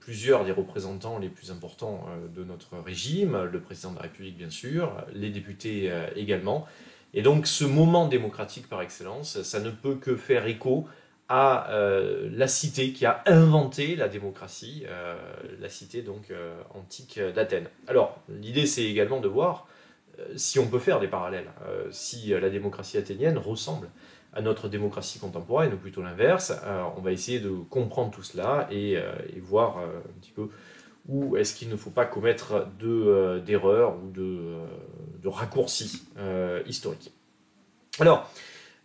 plusieurs des représentants les plus importants de notre régime, le président de la République bien sûr, les députés également. Et donc ce moment démocratique par excellence, ça ne peut que faire écho à la cité qui a inventé la démocratie, la cité donc antique d'Athènes. Alors l'idée c'est également de voir si on peut faire des parallèles, si la démocratie athénienne ressemble à notre démocratie contemporaine, ou plutôt l'inverse. On va essayer de comprendre tout cela et voir un petit peu où est-ce qu'il ne faut pas commettre d'erreurs ou de raccourcis historiques. Alors,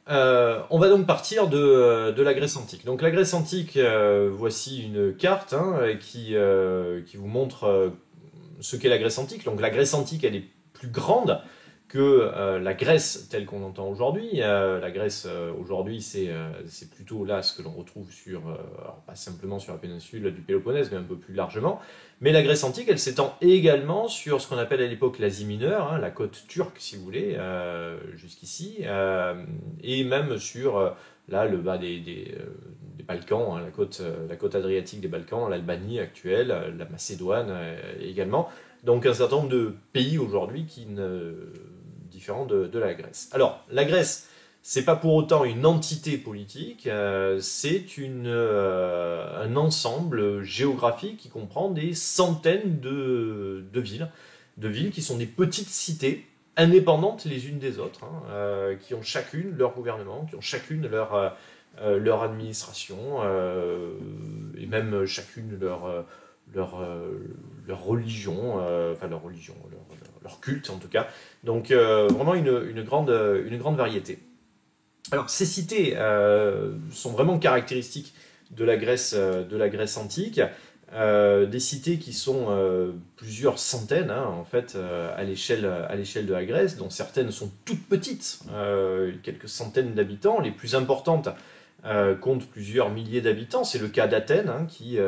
on va donc partir de la Grèce antique. Donc la Grèce antique, voici une carte qui vous montre ce qu'est la Grèce antique. Donc la Grèce antique, elle est plus grande que la Grèce telle qu'on l'entend aujourd'hui. La Grèce aujourd'hui, c'est plutôt là ce que l'on retrouve sur, alors pas simplement sur la péninsule du Péloponnèse, mais un peu plus largement. Mais la Grèce antique, elle s'étend également sur ce qu'on appelle à l'époque l'Asie mineure, la côte turque, si vous voulez, jusqu'ici, et même sur là le bas des Balkans, la côte adriatique des Balkans, l'Albanie actuelle, la Macédoine également. Donc un certain nombre de pays aujourd'hui différents de la Grèce. Alors, la Grèce, c'est pas pour autant une entité politique, c'est un ensemble géographique qui comprend des centaines de villes qui sont des petites cités indépendantes les unes des autres, qui ont chacune leur gouvernement, qui ont chacune leur administration, et même chacune leur religion, leur culte en tout cas. Donc vraiment une grande variété. Alors ces cités sont vraiment caractéristiques de la Grèce antique, des cités qui sont plusieurs centaines en fait à l'échelle de la Grèce, dont certaines sont toutes petites, quelques centaines d'habitants. Les plus importantes comptent plusieurs milliers d'habitants. C'est le cas d'Athènes qui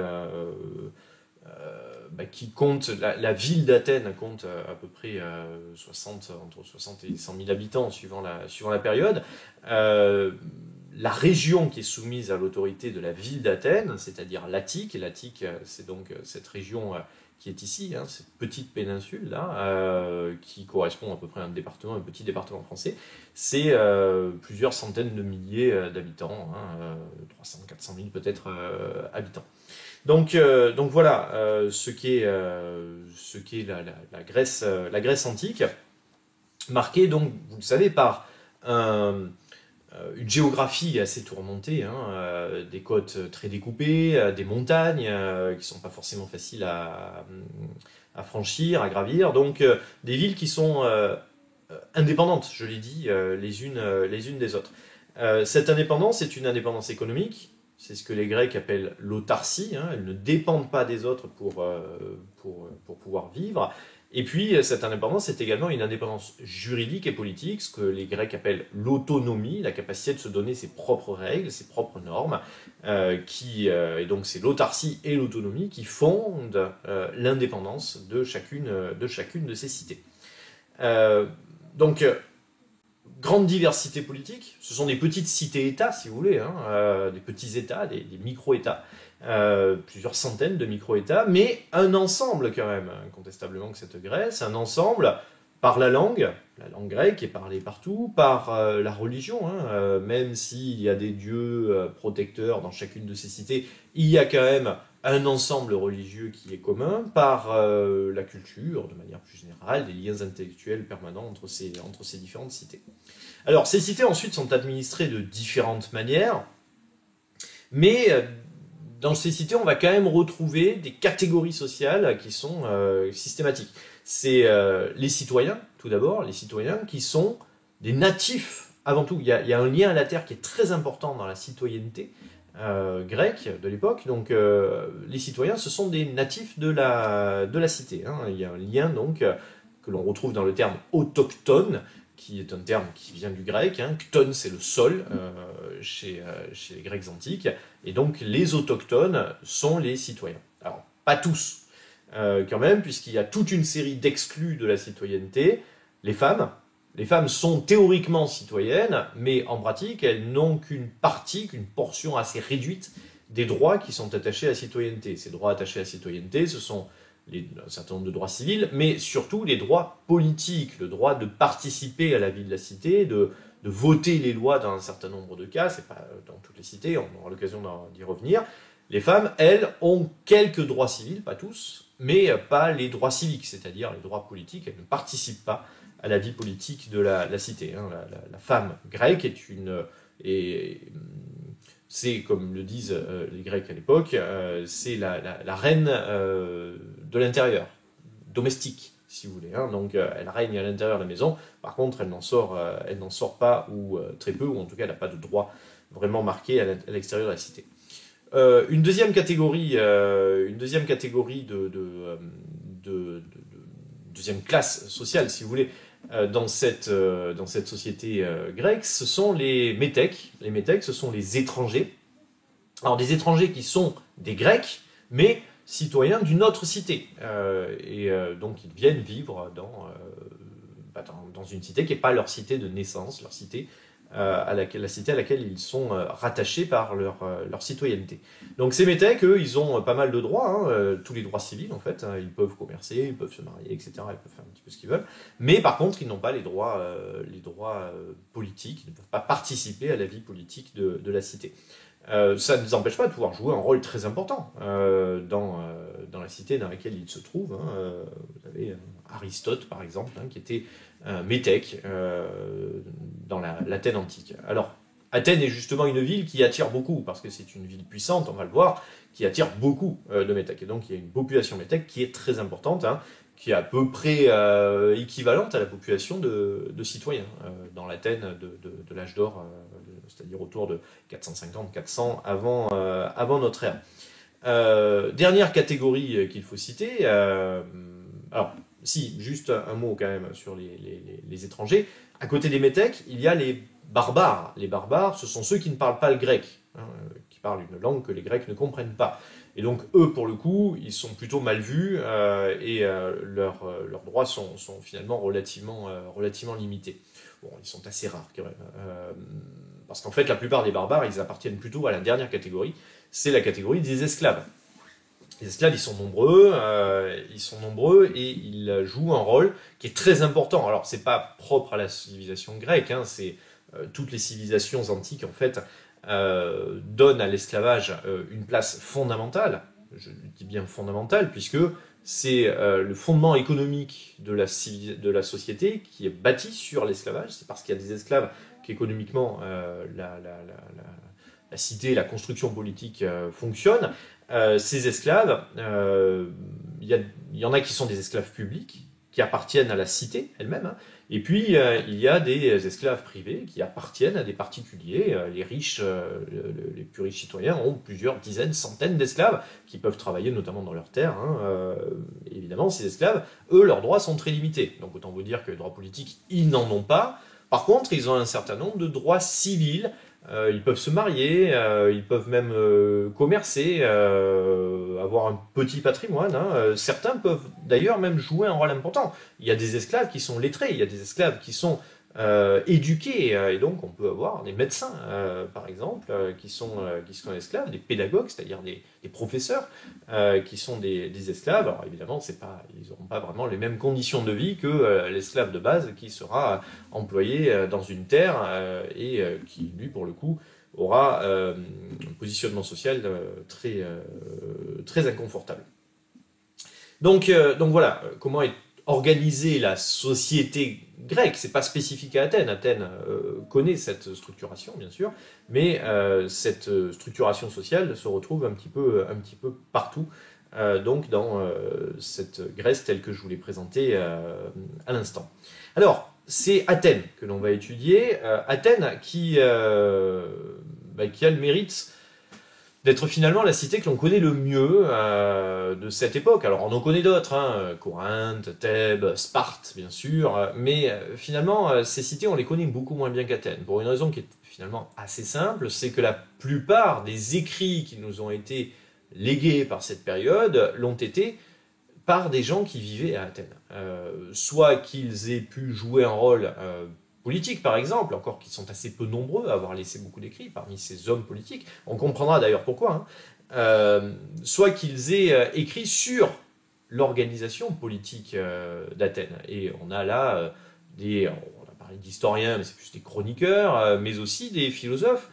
compte, la ville d'Athènes compte à peu près entre 60 et 100 000 habitants suivant la période. La région qui est soumise à l'autorité de la ville d'Athènes, c'est-à-dire l'Attique, c'est donc cette région qui est ici, cette petite péninsule là, qui correspond à peu près à un petit département français, c'est plusieurs centaines de milliers d'habitants, 300, 400 000 peut-être habitants. Donc voilà ce qu'est la Grèce antique, marquée donc, vous le savez, par une géographie assez tourmentée, des côtes très découpées, des montagnes qui ne sont pas forcément faciles à franchir, à gravir, donc des villes qui sont indépendantes, je l'ai dit, les unes des autres. Cette indépendance est une indépendance économique. C'est ce que les Grecs appellent l'autarcie, elles ne dépendent pas des autres pour pouvoir vivre. Et puis, cette indépendance est également une indépendance juridique et politique, ce que les Grecs appellent l'autonomie, la capacité de se donner ses propres règles, ses propres normes, et donc c'est l'autarcie et l'autonomie qui fondent l'indépendance de chacune de ces cités. Donc, grande diversité politique, ce sont des petites cités-États, si vous voulez, des petits États, des micro-États, plusieurs centaines de micro-États, mais un ensemble quand même, incontestablement que cette Grèce, un ensemble par la langue grecque est parlée partout, par la religion, même s'il y a des dieux protecteurs dans chacune de ces cités, il y a quand même un ensemble religieux qui est commun, par la culture, de manière plus générale, des liens intellectuels permanents entre ces différentes cités. Alors, ces cités ensuite sont administrées de différentes manières, mais dans ces cités, on va quand même retrouver des catégories sociales qui sont systématiques. C'est les citoyens, tout d'abord, les citoyens qui sont des natifs avant tout. Il y a un lien à la terre qui est très important dans la citoyenneté grecque de l'époque. Donc les citoyens, ce sont des natifs de la cité. Il y a un lien donc que l'on retrouve dans le terme autochtone, qui est un terme qui vient du grec. Kton, c'est le sol chez les Grecs antiques. Et donc les autochtones sont les citoyens. Alors, pas tous, quand même, puisqu'il y a toute une série d'exclus de la citoyenneté. Les femmes sont théoriquement citoyennes, mais en pratique, elles n'ont qu'une portion assez réduite des droits qui sont attachés à la citoyenneté. Ces droits attachés à la citoyenneté, ce sont un certain nombre de droits civils, mais surtout les droits politiques, le droit de participer à la vie de la cité, de voter les lois dans un certain nombre de cas, c'est pas dans toutes les cités, on aura l'occasion d'y revenir. Les femmes, elles, ont quelques droits civils, pas tous, mais pas les droits civiques, c'est-à-dire les droits politiques, elles ne participent pas à la vie politique de la cité. La femme grecque est c'est, comme le disent les Grecs à l'époque, c'est la reine de l'intérieur, domestique, si vous voulez. Donc elle règne à l'intérieur de la maison, par contre elle n'en sort pas, ou très peu, ou en tout cas elle n'a pas de droit vraiment marqué à l'extérieur de la cité. Une deuxième catégorie deuxième classe sociale, si vous voulez, dans cette société grecque, ce sont les métèques. Les métèques, ce sont les étrangers. Alors des étrangers qui sont des Grecs, mais citoyens d'une autre cité. Donc ils viennent vivre dans une cité qui n'est pas leur cité de naissance, leur cité la cité à laquelle ils sont rattachés par leur citoyenneté. Donc ces métèques, eux, ils ont pas mal de droits, tous les droits civils en fait, ils peuvent commercer, ils peuvent se marier, etc., ils peuvent faire un petit peu ce qu'ils veulent, mais par contre ils n'ont pas les droits politiques, ils ne peuvent pas participer à la vie politique de la cité. Ça ne les empêche pas de pouvoir jouer un rôle très important dans la cité dans laquelle ils se trouvent. Vous avez Aristote, par exemple, qui était métèque dans l'Athènes antique. Alors, Athènes est justement une ville qui attire beaucoup, parce que c'est une ville puissante, on va le voir, qui attire beaucoup de métèques. Et donc, il y a une population métèque qui est très importante, qui est à peu près équivalente à la population de citoyens dans l'Athènes de l'âge d'or, c'est-à-dire autour de 450-400 avant notre ère. Dernière catégorie qu'il faut citer, alors si, juste un mot quand même sur les étrangers. À côté des métèques, il y a les barbares. Les barbares, ce sont ceux qui ne parlent pas le grec, qui parlent une langue que les Grecs ne comprennent pas. Et donc eux, pour le coup, ils sont plutôt mal vus et leurs droits sont finalement relativement limités. Bon, ils sont assez rares quand même. Parce qu'en fait, la plupart des barbares, ils appartiennent plutôt à la dernière catégorie, c'est la catégorie des esclaves. Les esclaves, ils sont nombreux et ils jouent un rôle qui est très important. Alors, c'est pas propre à la civilisation grecque, c'est toutes les civilisations antiques, en fait, donnent à l'esclavage une place fondamentale. Je dis bien fondamentale, puisque c'est le fondement économique de la société qui est bâti sur l'esclavage. C'est parce qu'il y a des esclaves qu'économiquement la cité, la construction politique fonctionne. Ces esclaves, il y en a qui sont des esclaves publics, qui appartiennent à la cité elle-même, et puis il y a des esclaves privés qui appartiennent à des particuliers. Les riches, les plus riches citoyens ont plusieurs dizaines, centaines d'esclaves qui peuvent travailler notamment dans leurs terres. Évidemment, ces esclaves, eux, leurs droits sont très limités. Donc autant vous dire que les droits politiques, ils n'en ont pas. Par contre, ils ont un certain nombre de droits civils. Ils peuvent se marier, ils peuvent même commercer, avoir un petit patrimoine. Certains peuvent d'ailleurs même jouer un rôle important. Il y a des esclaves qui sont lettrés, il y a des esclaves qui sont éduqués, et donc on peut avoir des médecins, par exemple, qui sont esclaves, des pédagogues, c'est-à-dire des professeurs, qui sont des esclaves. Alors évidemment, ils n'auront pas vraiment les mêmes conditions de vie que l'esclave de base qui sera employé dans une terre et qui, lui, pour le coup, aura un positionnement social très inconfortable. Donc voilà, comment est organisée la société grecque. C'est pas spécifique à Athènes. Athènes connaît cette structuration, bien sûr, mais cette structuration sociale se retrouve un petit peu partout, donc dans cette Grèce telle que je vous l'ai présentée à l'instant. Alors, c'est Athènes que l'on va étudier. Athènes qui a le mérite d'être finalement la cité que l'on connaît le mieux de cette époque. Alors on en connaît d'autres, Corinthe, Thèbes, Sparte bien sûr, mais finalement ces cités on les connaît beaucoup moins bien qu'Athènes, pour une raison qui est finalement assez simple, c'est que la plupart des écrits qui nous ont été légués par cette période l'ont été par des gens qui vivaient à Athènes. Soit qu'ils aient pu jouer un rôle politiques, par exemple, encore qui sont assez peu nombreux à avoir laissé beaucoup d'écrits parmi ces hommes politiques, on comprendra d'ailleurs pourquoi, hein, soit qu'ils aient écrit sur l'organisation politique d'Athènes. Et on a là on a parlé d'historiens, mais c'est plus des chroniqueurs, mais aussi des philosophes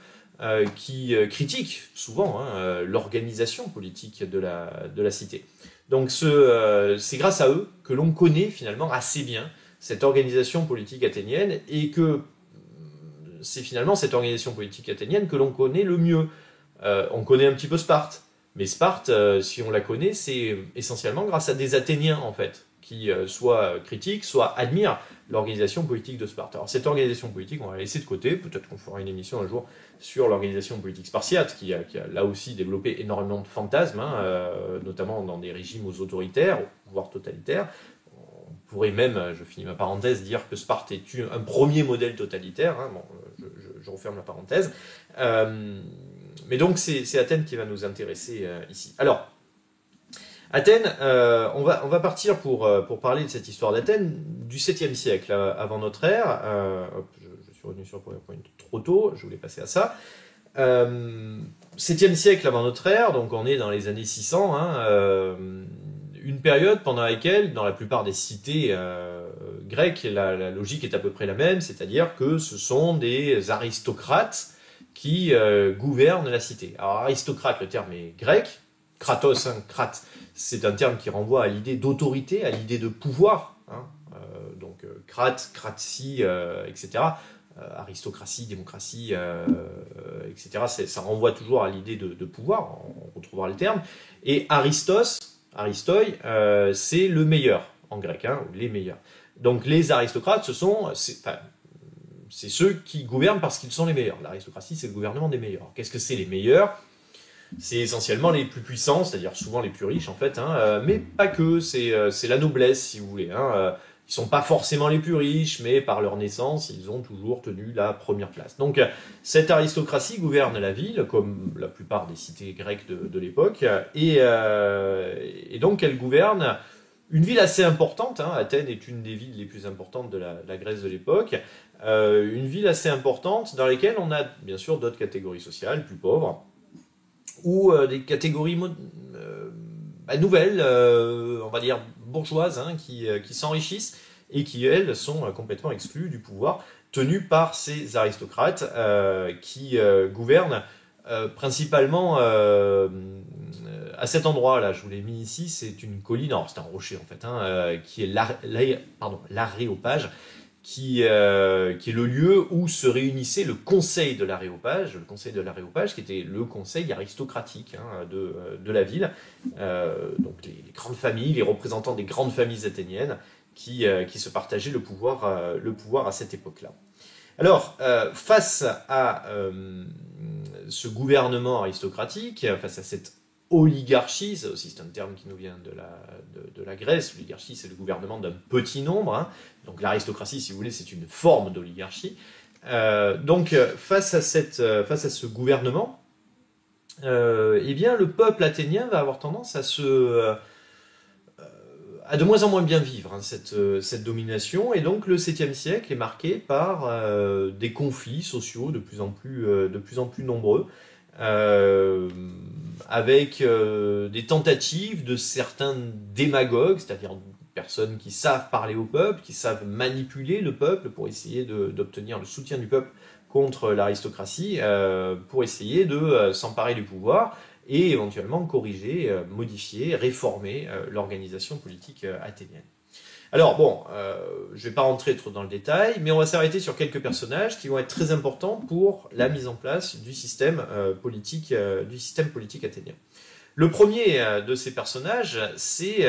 qui critiquent souvent hein, l'organisation politique de la cité. Donc c'est grâce à eux que l'on connaît finalement assez bien cette organisation politique athénienne et que c'est finalement cette organisation politique athénienne que l'on connaît le mieux. On connaît un petit peu Sparte, mais Sparte, si on la connaît, c'est essentiellement grâce à des Athéniens en fait, qui soit critiquent, soit admirent l'organisation politique de Sparte. Alors cette organisation politique, on va la laisser de côté, peut-être qu'on fera une émission un jour sur l'organisation politique spartiate, qui a là aussi développé énormément de fantasmes, hein, notamment dans des régimes autoritaires, voire totalitaires. On pourrait même, je finis ma parenthèse, dire que Sparte est un premier modèle totalitaire, hein, bon, je referme la parenthèse. Mais donc c'est Athènes qui va nous intéresser ici. Alors, Athènes, on va partir pour parler de cette histoire d'Athènes du 7e siècle avant notre ère. Je suis revenu sur le point trop tôt, je voulais passer à ça. 7e siècle avant notre ère, donc on est dans les années 600, hein, une période pendant laquelle, dans la plupart des cités grecques, la logique est à peu près la même, c'est-à-dire que ce sont des aristocrates qui gouvernent la cité. Alors aristocrate, le terme est grec, kratos, hein, krate, c'est un terme qui renvoie à l'idée d'autorité, à l'idée de pouvoir, hein, donc krate, kratie, etc. Aristocratie, démocratie, etc. Ça renvoie toujours à l'idée de pouvoir, on retrouvera le terme. Et Aristos, aristoi, c'est le meilleur en grec, hein, ou les meilleurs. Donc les aristocrates, c'est ceux qui gouvernent parce qu'ils sont les meilleurs. L'aristocratie, c'est le gouvernement des meilleurs. Qu'est-ce que c'est les meilleurs? C'est essentiellement les plus puissants, c'est-à-dire souvent les plus riches en fait, hein, mais pas que, c'est la noblesse si vous voulez. Hein, ils sont pas forcément les plus riches, mais par leur naissance, ils ont toujours tenu la première place. Donc cette aristocratie gouverne la ville, comme la plupart des cités grecques de l'époque, et donc elle gouverne une ville assez importante, hein. Athènes est une des villes les plus importantes de la Grèce de l'époque, une ville assez importante dans laquelle on a bien sûr d'autres catégories sociales, plus pauvres, ou des catégories nouvelles, on va dire bourgeoises, hein, qui s'enrichissent et qui, elles, sont complètement exclues du pouvoir, tenues par ces aristocrates qui gouvernent principalement à cet endroit-là. Je vous l'ai mis ici, c'est une colline, alors c'est un rocher en fait, hein, qui est l'Aréopage, qui est le lieu où se réunissait le conseil de l'Aréopage, qui était le conseil aristocratique hein, de la ville, donc les grandes familles, les représentants des grandes familles athéniennes qui se partageaient le pouvoir à cette époque-là. Alors, face à ce gouvernement aristocratique, face à cette oligarchie, ça aussi c'est un terme qui nous vient de la Grèce, l'oligarchie c'est le gouvernement d'un petit nombre, hein. Donc l'aristocratie si vous voulez c'est une forme d'oligarchie, donc face à ce gouvernement, eh bien le peuple athénien va avoir tendance à de moins en moins bien vivre hein, cette domination, et donc le 7e siècle est marqué par des conflits sociaux de plus en plus nombreux, avec des tentatives de certains démagogues, c'est-à-dire personnes qui savent parler au peuple, qui savent manipuler le peuple pour essayer d'obtenir le soutien du peuple contre l'aristocratie, pour essayer de s'emparer du pouvoir et éventuellement corriger, modifier, réformer l'organisation politique athénienne. Alors bon, je ne vais pas rentrer trop dans le détail, mais on va s'arrêter sur quelques personnages qui vont être très importants pour la mise en place du système politique athénien. Le premier de ces personnages, c'est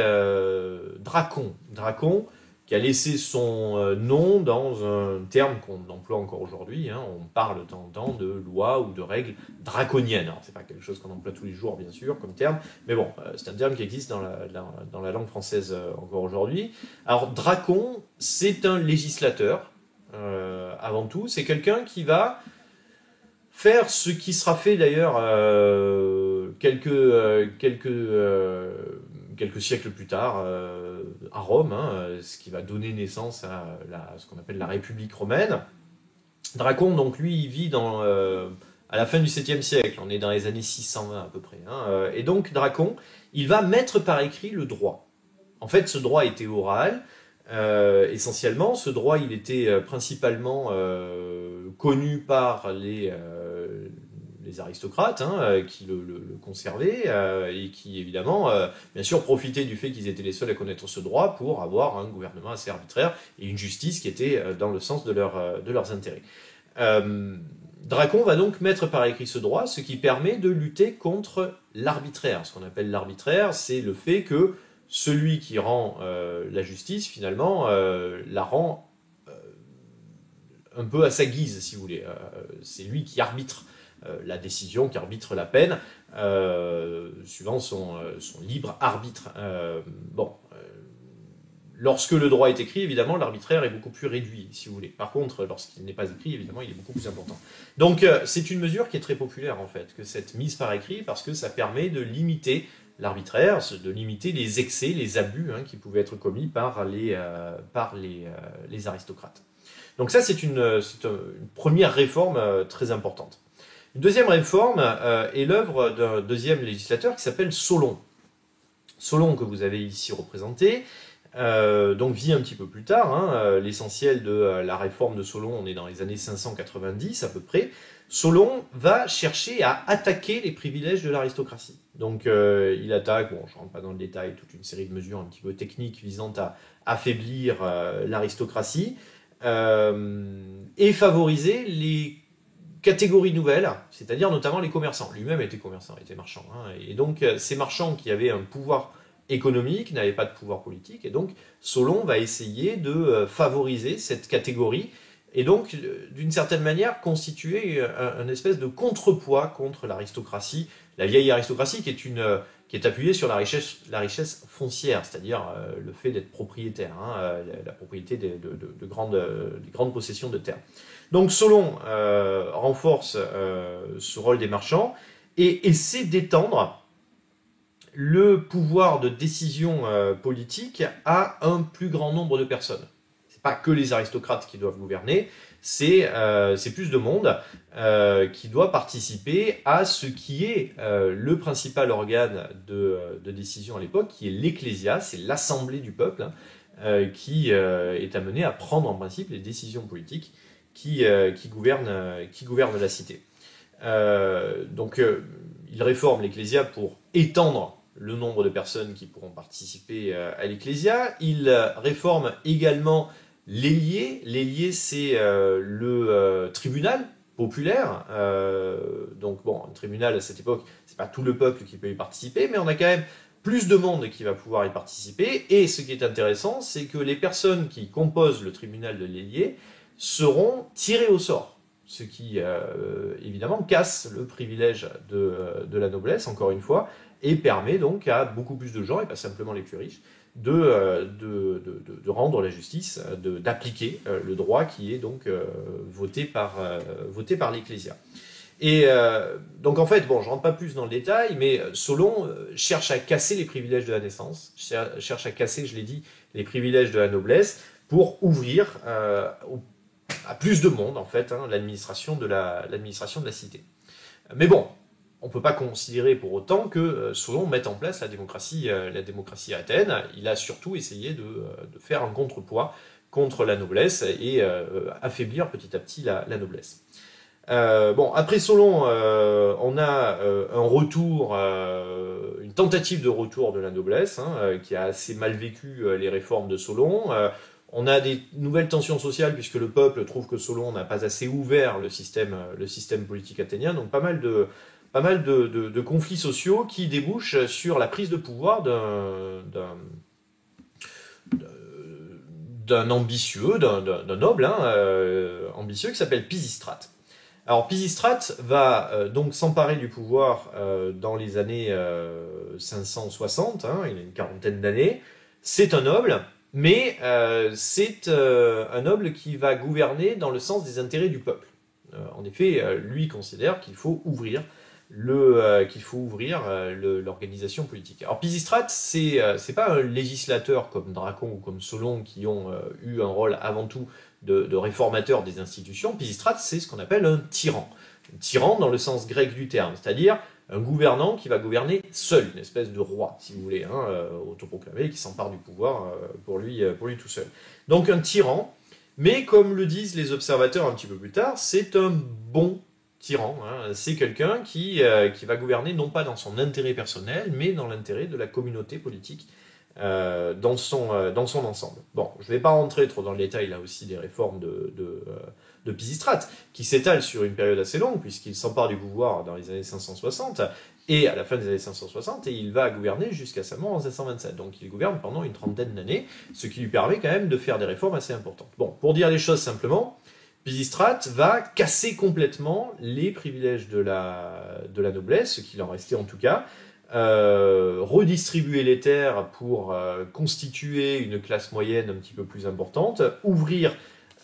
Dracon. Dracon, qui a laissé son nom dans un terme qu'on emploie encore aujourd'hui. Hein. On parle de temps en temps de lois ou de règles draconiennes. Alors, c'est pas quelque chose qu'on emploie tous les jours, bien sûr, comme terme, mais bon, c'est un terme qui existe dans la langue française encore aujourd'hui. Alors, Dracon, c'est un législateur, avant tout. C'est quelqu'un qui va faire ce qui sera fait d'ailleurs quelques siècles plus tard à Rome, hein, ce qui va donner naissance à ce qu'on appelle la République romaine. Dracon, donc lui, il vit à la fin du 7e siècle, on est dans les années 620 à peu près. Hein, et donc Dracon, il va mettre par écrit le droit. En fait, ce droit était oral. Essentiellement, ce droit, il était principalement connu par les aristocrates qui le conservaient et qui, évidemment, bien sûr, profitaient du fait qu'ils étaient les seuls à connaître ce droit pour avoir un gouvernement assez arbitraire et une justice qui était dans le sens de leurs intérêts. Dracon va donc mettre par écrit ce droit, ce qui permet de lutter contre l'arbitraire. Ce qu'on appelle l'arbitraire, c'est le fait que celui qui rend la justice, finalement, la rend un peu à sa guise, si vous voulez. C'est lui qui arbitre la décision, qui arbitre la peine, suivant son libre arbitre. Lorsque le droit est écrit, évidemment, l'arbitraire est beaucoup plus réduit, si vous voulez. Par contre, lorsqu'il n'est pas écrit, évidemment, il est beaucoup plus important. Donc, c'est une mesure qui est très populaire, en fait, que cette mise par écrit, parce que ça permet de limiter l'arbitraire, de limiter les excès, les abus qui pouvaient être commis par les aristocrates. Donc ça, c'est une première réforme très importante. Une deuxième réforme est l'œuvre d'un deuxième législateur qui s'appelle Solon. Solon, que vous avez ici représenté, donc vit un petit peu plus tard. L'essentiel de la réforme de Solon, on est dans les années 590 à peu près. Solon va chercher à attaquer les privilèges de l'aristocratie. Donc il attaque, bon je ne rentre pas dans le détail, toute une série de mesures un petit peu techniques visant à affaiblir l'aristocratie et favoriser les catégories nouvelles, c'est-à-dire notamment les commerçants. Lui-même était commerçant, était marchand. Et donc ces marchands qui avaient un pouvoir économique n'avaient pas de pouvoir politique, et donc Solon va essayer de favoriser cette catégorie et donc, d'une certaine manière, constituer un espèce de contrepoids contre l'aristocratie, la vieille aristocratie qui est appuyée sur la richesse foncière, c'est-à-dire le fait d'être propriétaire, la propriété des grandes possessions de terre. Donc Solon renforce ce rôle des marchands et essaie d'étendre le pouvoir de décision politique à un plus grand nombre de personnes. Pas que les aristocrates qui doivent gouverner, c'est plus de monde qui doit participer à ce qui est le principal organe de décision à l'époque, qui est l'ecclésia, c'est l'assemblée du peuple, qui est amenée à prendre en principe les décisions politiques qui gouvernent la cité. Donc il réforme l'ecclésia pour étendre le nombre de personnes qui pourront participer à l'ecclésia. Il réforme également l'ailier. L'ailier, c'est le tribunal populaire. Donc bon, un tribunal à cette époque, c'est pas tout le peuple qui peut y participer, mais on a quand même plus de monde qui va pouvoir y participer. Et ce qui est intéressant, c'est que les personnes qui composent le tribunal de l'ailier seront tirées au sort. Ce qui, évidemment, casse le privilège de la noblesse, encore une fois, et permet donc à beaucoup plus de gens, et pas simplement les plus riches, de rendre la justice, d'appliquer le droit qui est donc voté par l'Ecclésia. Et donc en fait, bon, je ne rentre pas plus dans le détail, mais Solon cherche à casser les privilèges de la naissance, cherche à casser, je l'ai dit, les privilèges de la noblesse, pour ouvrir à plus de monde, en fait, l'administration de la cité. Mais bon, on ne peut pas considérer pour autant que Solon mette en place la démocratie à Athènes. Il a surtout essayé de faire un contrepoids contre la noblesse et affaiblir petit à petit la noblesse. Bon, après Solon, on a un retour, une tentative de retour de la noblesse, qui a assez mal vécu les réformes de Solon. On a des nouvelles tensions sociales puisque le peuple trouve que Solon n'a pas assez ouvert le système politique athénien, donc pas mal de conflits sociaux qui débouchent sur la prise de pouvoir d'un ambitieux, d'un noble ambitieux qui s'appelle Pisistrate. Alors Pisistrate va donc s'emparer du pouvoir dans les années 560, il a une quarantaine d'années. C'est un noble, mais c'est un noble qui va gouverner dans le sens des intérêts du peuple. En effet, lui considère qu'il faut ouvrir l'organisation politique. Alors Pisistrate, c'est pas un législateur comme Dracon ou comme Solon qui ont eu un rôle avant tout de réformateur des institutions, Pisistrate, c'est ce qu'on appelle un tyran. Un tyran dans le sens grec du terme, c'est-à-dire un gouvernant qui va gouverner seul, une espèce de roi, si vous voulez, autoproclamé, qui s'empare du pouvoir pour lui tout seul. Donc un tyran, mais comme le disent les observateurs un petit peu plus tard, c'est un bon tyran. C'est quelqu'un qui va gouverner non pas dans son intérêt personnel, mais dans l'intérêt de la communauté politique dans son ensemble. Bon, je ne vais pas rentrer trop dans le détail là aussi des réformes de Pisistrate, qui s'étalent sur une période assez longue, puisqu'il s'empare du pouvoir dans les années 560, et à la fin des années 560, et il va gouverner jusqu'à sa mort en 527. Donc il gouverne pendant une trentaine d'années, ce qui lui permet quand même de faire des réformes assez importantes. Bon, pour dire les choses simplement, Pisistrate va casser complètement les privilèges de la noblesse, ce qu'il en restait en tout cas, redistribuer les terres pour constituer une classe moyenne un petit peu plus importante, ouvrir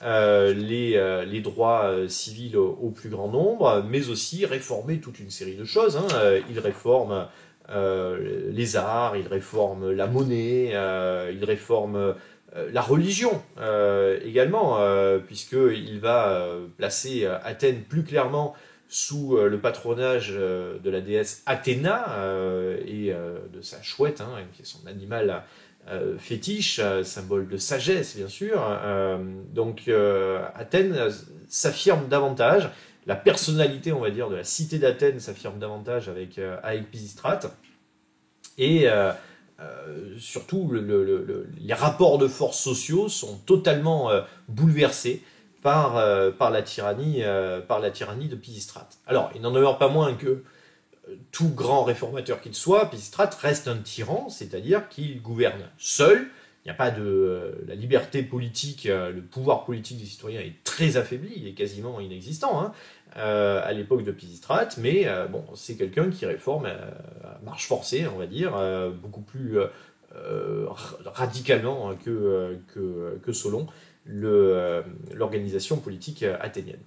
les droits civils au plus grand nombre, mais aussi réformer toute une série de choses. Il réforme les arts, il réforme la monnaie, il réforme la religion également, puisqu'il va placer Athènes plus clairement sous le patronage de la déesse Athéna et de sa chouette, qui est son animal fétiche, symbole de sagesse bien sûr. Donc Athènes s'affirme davantage, la personnalité on va dire de la cité d'Athènes s'affirme davantage avec Pisistrate, et surtout les rapports de force sociaux sont totalement bouleversés par la tyrannie de Pisistrate. Alors, il n'en demeure pas moins que tout grand réformateur qu'il soit, Pisistrate reste un tyran, c'est-à-dire qu'il gouverne seul. Il n'y a pas la liberté politique, le pouvoir politique des citoyens est très affaibli, il est quasiment inexistant à l'époque de Pisistrate, mais bon, c'est quelqu'un qui réforme à marche forcée, on va dire, beaucoup plus radicalement que Solon, l'organisation politique athénienne.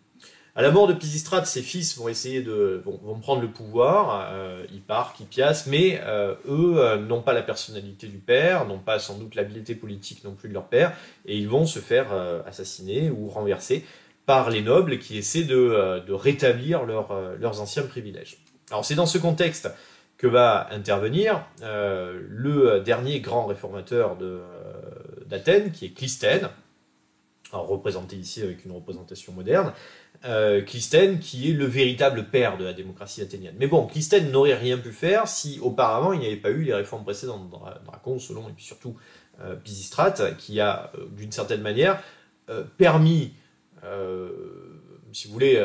À la mort de Pisistrate, ses fils vont prendre le pouvoir, Hipparque, Hippias, mais eux n'ont pas la personnalité du père, n'ont pas sans doute l'habileté politique non plus de leur père, et ils vont se faire assassiner ou renverser par les nobles qui essaient de rétablir leurs anciens privilèges. Alors c'est dans ce contexte que va intervenir le dernier grand réformateur d'Athènes, qui est Clisthène, alors représenté ici avec une représentation moderne, Clisthène qui est le véritable père de la démocratie athénienne. Mais bon, Clisthène n'aurait rien pu faire si auparavant il n'y avait pas eu les réformes précédentes, Dracon, Solon et puis surtout Pisistrate, qui a d'une certaine manière permis, si vous voulez,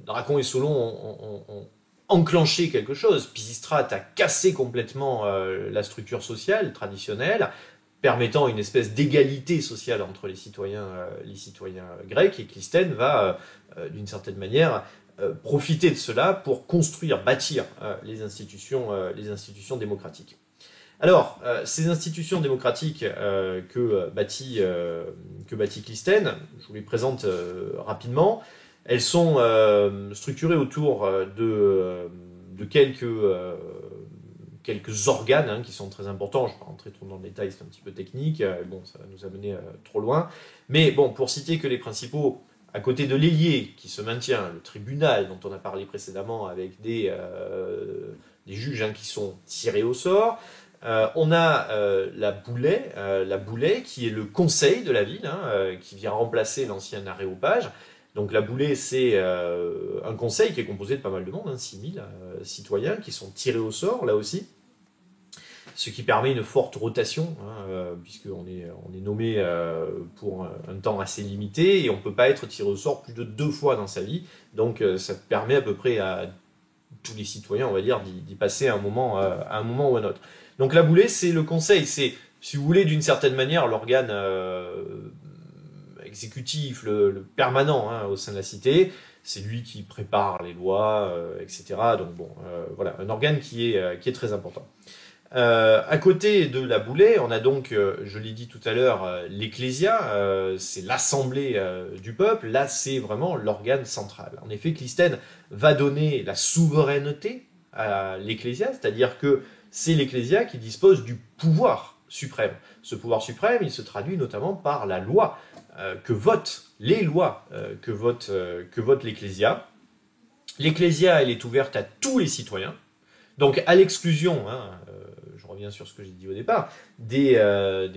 Dracon et Solon ont enclenché quelque chose. Pisistrate a cassé complètement la structure sociale traditionnelle, permettant une espèce d'égalité sociale entre les citoyens grecs, et Clisthène va, d'une certaine manière, profiter de cela pour bâtir les institutions démocratiques. Alors, ces institutions démocratiques que bâtit Clisthène, je vous les présente rapidement. Elles sont structurées autour de quelques organes qui sont très importants. Je ne vais pas rentrer trop dans le détail, c'est un petit peu technique, bon, ça va nous amener trop loin. Mais bon, pour citer que les principaux, à côté de l'ailier qui se maintient, le tribunal dont on a parlé précédemment avec des juges qui sont tirés au sort, on a la boulée qui est le conseil de la ville, qui vient remplacer l'ancien aréopage. Donc la boulée, c'est un conseil qui est composé de pas mal de monde, 6000 citoyens qui sont tirés au sort, là aussi, ce qui permet une forte rotation, puisqu'on est nommé pour un temps assez limité, et on ne peut pas être tiré au sort plus de 2 fois dans sa vie, donc ça permet à peu près à tous les citoyens, on va dire, d'y passer à un moment ou un autre. Donc la boulée, c'est le conseil, c'est, si vous voulez, d'une certaine manière, l'organe exécutif, le permanent au sein de la cité, c'est lui qui prépare les lois, etc. Donc bon, voilà, un organe qui est très important. À côté de la boulée, on a donc, je l'ai dit tout à l'heure, l'ecclésia, c'est l'assemblée du peuple, là c'est vraiment l'organe central. En effet, Clisthène va donner la souveraineté à l'ecclésia, c'est-à-dire que c'est l'ecclésia qui dispose du pouvoir suprême. Ce pouvoir suprême, il se traduit notamment par la loi. que vote, les lois que vote l'Ecclésia. L'Ecclésia, elle est ouverte à tous les citoyens, donc à l'exclusion, je reviens sur ce que j'ai dit au départ, des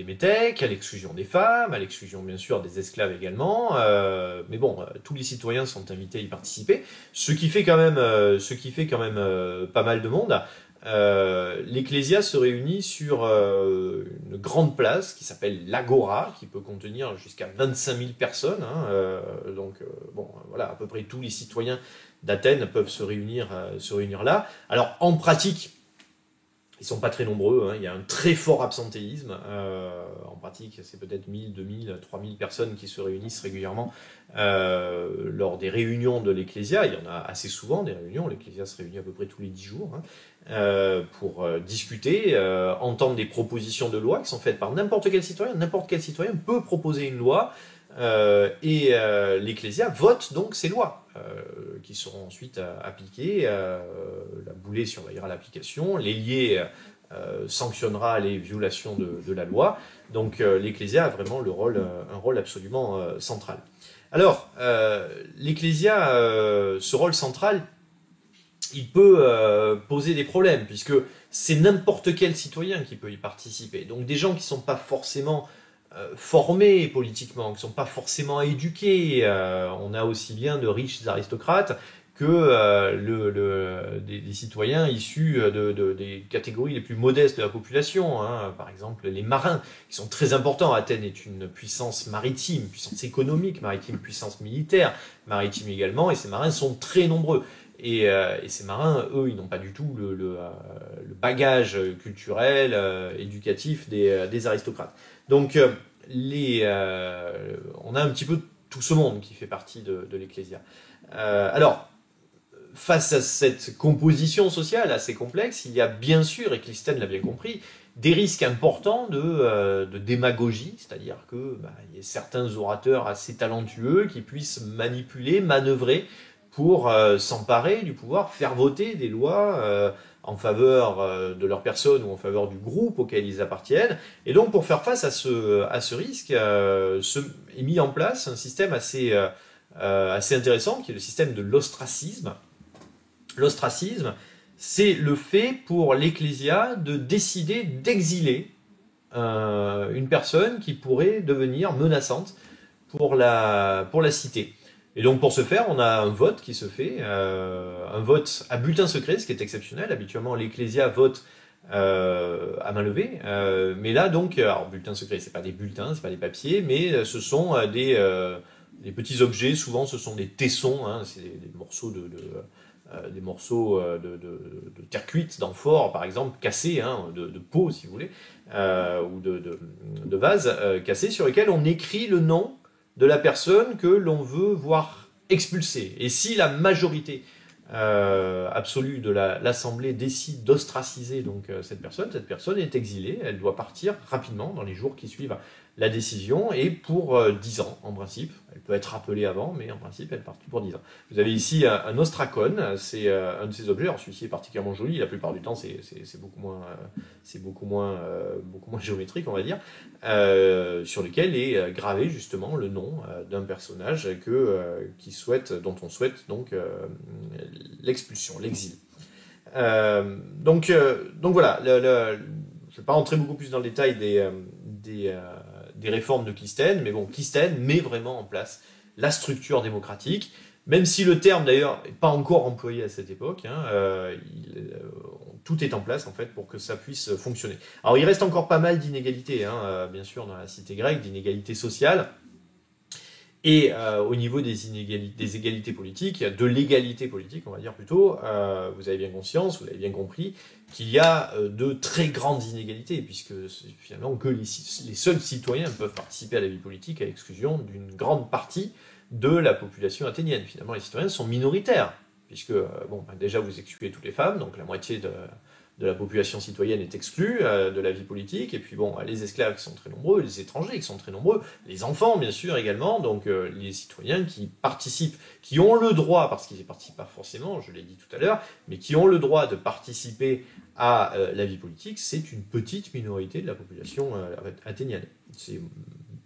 métèques, à l'exclusion des femmes, à l'exclusion bien sûr des esclaves également, mais bon, tous les citoyens sont invités à y participer, ce qui fait quand même pas mal de monde. L'Ecclésia se réunit sur une grande place qui s'appelle l'Agora, qui peut contenir jusqu'à 25 000 personnes. Voilà, à peu près tous les citoyens d'Athènes peuvent se réunir là. Alors, en pratique, ils sont pas très nombreux, il y a un très fort absentéisme. En pratique, c'est peut-être 1000, 2000, 3000 personnes qui se réunissent régulièrement lors des réunions de l'Ecclésia. Il y en a assez souvent des réunions, l'Ecclésia se réunit à peu près tous les 10 jours pour discuter, entendre des propositions de loi qui sont faites par n'importe quel citoyen. N'importe quel citoyen peut proposer une loi et l'Ecclésia vote donc ces lois qui seront ensuite appliquées. La boulée surveillera l'application, l'ailier sanctionnera les violations de la loi. Donc l'Ecclésia a vraiment un rôle absolument central. Alors, l'Ecclésia, ce rôle central, il peut poser des problèmes, puisque c'est n'importe quel citoyen qui peut y participer. Donc des gens qui ne sont pas forcément formés politiquement, qui ne sont pas forcément éduqués. On a aussi bien de riches aristocrates que des citoyens issus des catégories les plus modestes de la population. Par exemple, les marins, qui sont très importants. Athènes est une puissance maritime, puissance économique maritime, puissance militaire maritime également, et ces marins sont très nombreux. Et ces marins, eux, ils n'ont pas du tout le bagage culturel, éducatif des aristocrates. Donc, on a un petit peu tout ce monde qui fait partie de l'Ecclésia. Alors, face à cette composition sociale assez complexe, il y a bien sûr, et Clisthène l'a bien compris, des risques importants de démagogie, c'est-à-dire que y a certains orateurs assez talentueux qui puissent manipuler, manœuvrer pour s'emparer du pouvoir, faire voter des lois en faveur de leur personne ou en faveur du groupe auquel ils appartiennent. Et donc, pour faire face à ce risque, est mis en place un système assez intéressant, qui est le système de l'ostracisme. L'ostracisme, c'est le fait pour l'Ecclésia de décider d'exiler une personne qui pourrait devenir menaçante pour la cité. Et donc pour ce faire, on a un vote qui se fait, un vote à bulletin secret, ce qui est exceptionnel. Habituellement, l'Ecclésia vote à main levée, mais là donc, alors bulletin secret, c'est pas des bulletins, c'est pas des papiers, mais ce sont des petits objets. Souvent, ce sont des tessons, c'est des morceaux de terre cuite, d'amphores par exemple, cassés, de pots si vous voulez, ou de vases cassés, sur lesquels on écrit le nom de la personne que l'on veut voir expulsée. Et si la majorité absolue de l'Assemblée décide d'ostraciser donc cette personne est exilée, elle doit partir rapidement dans les jours qui suivent la décision, et pour 10 ans en principe. Elle peut être rappelée avant, mais en principe elle part pour 10 ans. Vous avez ici un ostracone, c'est un de ces objets. Alors celui-ci est particulièrement joli, la plupart du temps c'est beaucoup moins géométrique, on va dire, sur lequel est gravé justement le nom d'un personnage dont on souhaite donc l'expulsion, l'exil. Donc voilà, je ne vais pas rentrer beaucoup plus dans le détail des réformes de Clisthène, mais bon, Clisthène met vraiment en place la structure démocratique, même si le terme d'ailleurs n'est pas encore employé à cette époque, tout est en place en fait pour que ça puisse fonctionner. Alors il reste encore pas mal d'inégalités, bien sûr, dans la cité grecque, d'inégalités sociales, et au niveau des égalités politiques, de l'égalité politique, on va dire plutôt, vous avez bien conscience, vous avez bien compris, qu'il y a de très grandes inégalités, puisque finalement que les seuls citoyens peuvent participer à la vie politique à l'exclusion d'une grande partie de la population athénienne. Finalement, les citoyens sont minoritaires, puisque déjà vous excluez toutes les femmes, donc la moitié de la population citoyenne est exclue de la vie politique, et puis les esclaves qui sont très nombreux, les étrangers qui sont très nombreux, les enfants bien sûr également, donc les citoyens qui participent, qui ont le droit, parce qu'ils n'y participent pas forcément, je l'ai dit tout à l'heure, mais qui ont le droit de participer à la vie politique, c'est une petite minorité de la population athénienne. C'est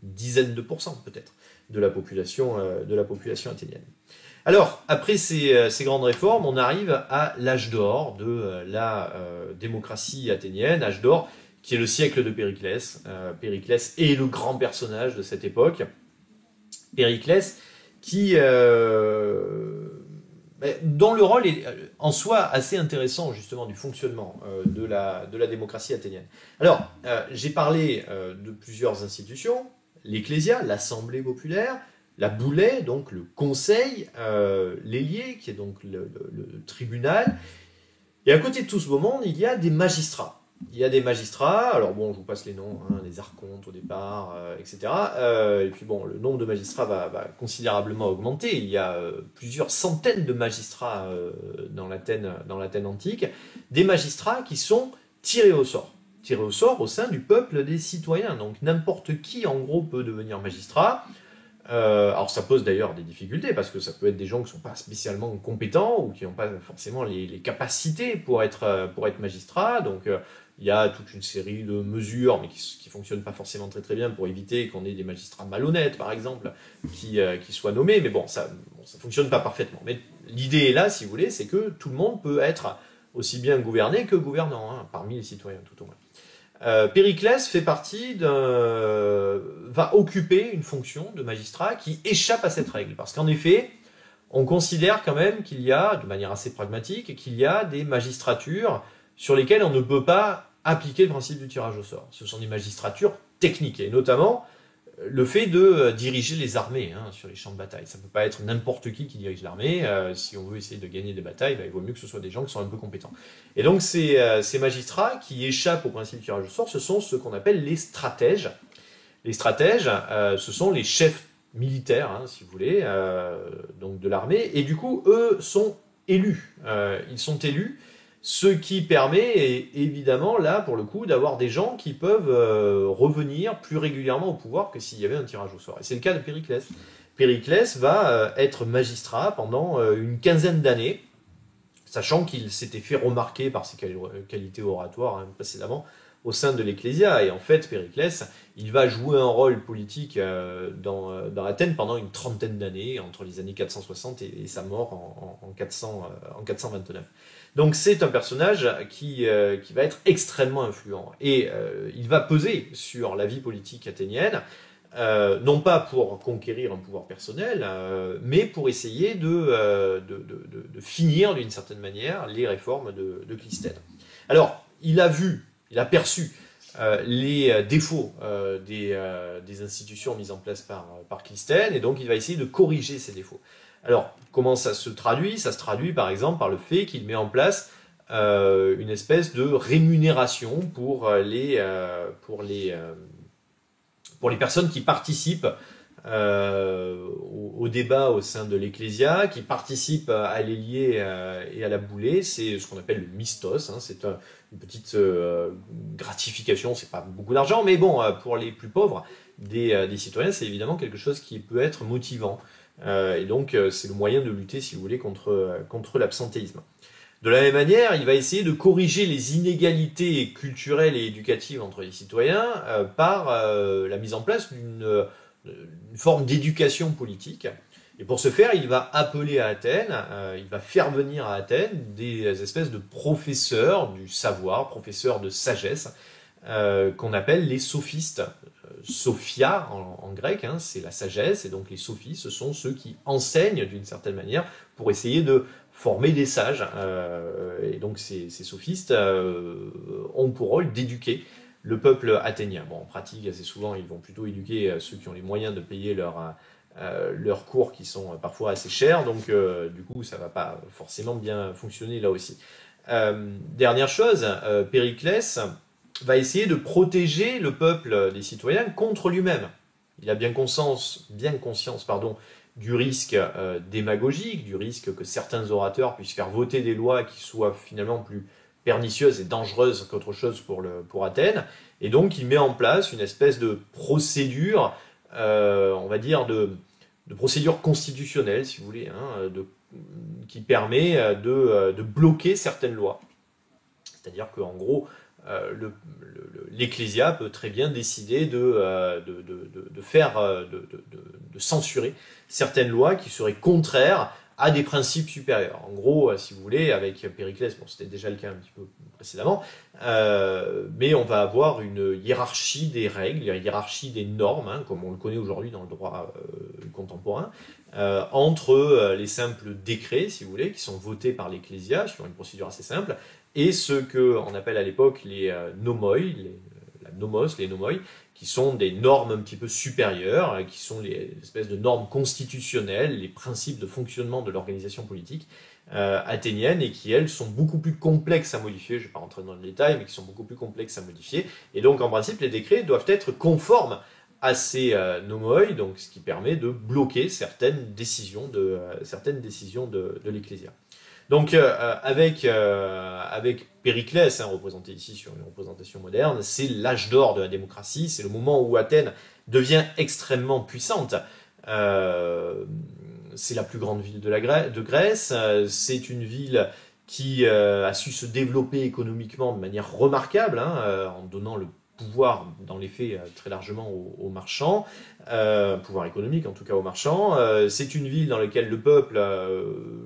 dizaine de pourcents peut-être de la population athénienne. Alors, après ces grandes réformes, on arrive à l'âge d'or de la démocratie athénienne, âge d'or qui est le siècle de Périclès. Périclès est le grand personnage de cette époque. Périclès qui, dont le rôle est en soi assez intéressant justement du fonctionnement de la démocratie athénienne. Alors, j'ai parlé de plusieurs institutions, l'Ecclésia, l'Assemblée populaire, la Boulée, donc le conseil, l'Héliée, qui est donc le tribunal. Et à côté de tout ce beau monde, il y a des magistrats. Il y a des magistrats, alors bon, je vous passe les noms, hein, les archontes au départ, etc. Et puis bon, le nombre de magistrats va considérablement augmenter. Il y a plusieurs centaines de magistrats dans l'Athènes antique, des magistrats qui sont tirés au sort au sein du peuple des citoyens. Donc n'importe qui, en gros, peut devenir magistrat. Alors ça pose d'ailleurs des difficultés, parce que ça peut être des gens qui ne sont pas spécialement compétents, ou qui n'ont pas forcément les capacités pour être magistrats. Donc il y a toute une série de mesures, mais qui ne fonctionnent pas forcément très très bien, pour éviter qu'on ait des magistrats malhonnêtes, par exemple, qui soient nommés. Mais bon, ça fonctionne pas parfaitement. Mais l'idée est là, si vous voulez, c'est que tout le monde peut être aussi bien gouverné que gouvernant, hein, parmi les citoyens tout au moins. Périclès va occuper une fonction de magistrat qui échappe à cette règle. Parce qu'en effet, on considère quand même qu'il y a, de manière assez pragmatique, qu'il y a des magistratures sur lesquelles on ne peut pas appliquer le principe du tirage au sort. Ce sont des magistratures techniques, et notamment le fait de diriger les armées sur les champs de bataille. Ça ne peut pas être n'importe qui dirige l'armée. Si on veut essayer de gagner des batailles, il vaut mieux que ce soit des gens qui sont un peu compétents. Et donc ces magistrats qui échappent au principe du tirage au sort, ce sont ce qu'on appelle les stratèges. Les stratèges, ce sont les chefs militaires, si vous voulez, donc de l'armée, et du coup, eux sont élus. Ils sont élus, ce qui permet, évidemment, là, pour le coup, d'avoir des gens qui peuvent revenir plus régulièrement au pouvoir que s'il y avait un tirage au sort. Et c'est le cas de Périclès. Périclès va être magistrat pendant une quinzaine d'années, sachant qu'il s'était fait remarquer par ses qualités oratoires précédemment au sein de l'Ecclésia. Et en fait, Périclès, il va jouer un rôle politique dans Athènes pendant une trentaine d'années, entre les années 460 et sa mort en 429. Donc c'est un personnage qui va être extrêmement influent. Et il va peser sur la vie politique athénienne, non pas pour conquérir un pouvoir personnel, mais pour essayer de finir d'une certaine manière les réformes de Clisthène. Alors, il a perçu les défauts des institutions mises en place par Clisthène, et donc il va essayer de corriger ces défauts. Alors, comment ça se traduit? Ça se traduit par exemple par le fait qu'il met en place une espèce de rémunération pour les personnes qui participent au débat au sein de l'Ecclésia, qui participent à l'Héliée et à la Boulée. C'est ce qu'on appelle le mistos, c'est une petite gratification, c'est pas beaucoup d'argent, mais bon, pour les plus pauvres des citoyens, c'est évidemment quelque chose qui peut être motivant. Et donc, c'est le moyen de lutter, si vous voulez, contre l'absentéisme. De la même manière, il va essayer de corriger les inégalités culturelles et éducatives entre les citoyens par la mise en place d'une forme d'éducation politique. Et pour ce faire, il va appeler à Athènes, il va faire venir à Athènes des espèces de professeurs du savoir, professeurs de sagesse, qu'on appelle les sophistes. Sophia en grec, c'est la sagesse, et donc les sophistes, ce sont ceux qui enseignent d'une certaine manière pour essayer de former des sages. Et donc ces sophistes ont pour rôle d'éduquer le peuple athénien. Bon, en pratique, assez souvent, ils vont plutôt éduquer ceux qui ont les moyens de payer leurs cours qui sont parfois assez chers, donc du coup, ça ne va pas forcément bien fonctionner là aussi. Dernière chose, Périclès va essayer de protéger le peuple des citoyens contre lui-même. Il a bien conscience du risque démagogique, du risque que certains orateurs puissent faire voter des lois qui soient finalement plus pernicieuses et dangereuses qu'autre chose pour Athènes. Et donc il met en place une espèce de procédure, on va dire de procédure constitutionnelle, si vous voulez, qui permet de bloquer certaines lois. C'est-à-dire qu'en gros, l'Ecclésia peut très bien décider de censurer certaines lois qui seraient contraires à des principes supérieurs. En gros, si vous voulez, avec Périclès, bon, c'était déjà le cas un petit peu précédemment, mais on va avoir une hiérarchie des règles, une hiérarchie des normes, hein, comme on le connaît aujourd'hui dans le droit contemporain, entre les simples décrets, si vous voulez, qui sont votés par l'Ecclésia sur une procédure assez simple, et ce qu'on appelle à l'époque les nomoi, les nomoi, qui sont des normes un petit peu supérieures, qui sont les espèces de normes constitutionnelles, les principes de fonctionnement de l'organisation politique athénienne, et qui, elles, sont beaucoup plus complexes à modifier. Je ne vais pas rentrer dans le détail, mais qui sont beaucoup plus complexes à modifier. Et donc, en principe, les décrets doivent être conformes à ces nomoi, donc ce qui permet de bloquer certaines décisions de l'Ecclésia. Donc avec Périclès, hein, représenté ici sur une représentation moderne, c'est l'âge d'or de la démocratie, c'est le moment où Athènes devient extrêmement puissante. C'est la plus grande ville de Grèce, c'est une ville qui a su se développer économiquement de manière remarquable, hein, en donnant le pouvoir, dans les faits, très largement aux marchands, pouvoir économique en tout cas aux marchands. C'est une ville dans laquelle le peuple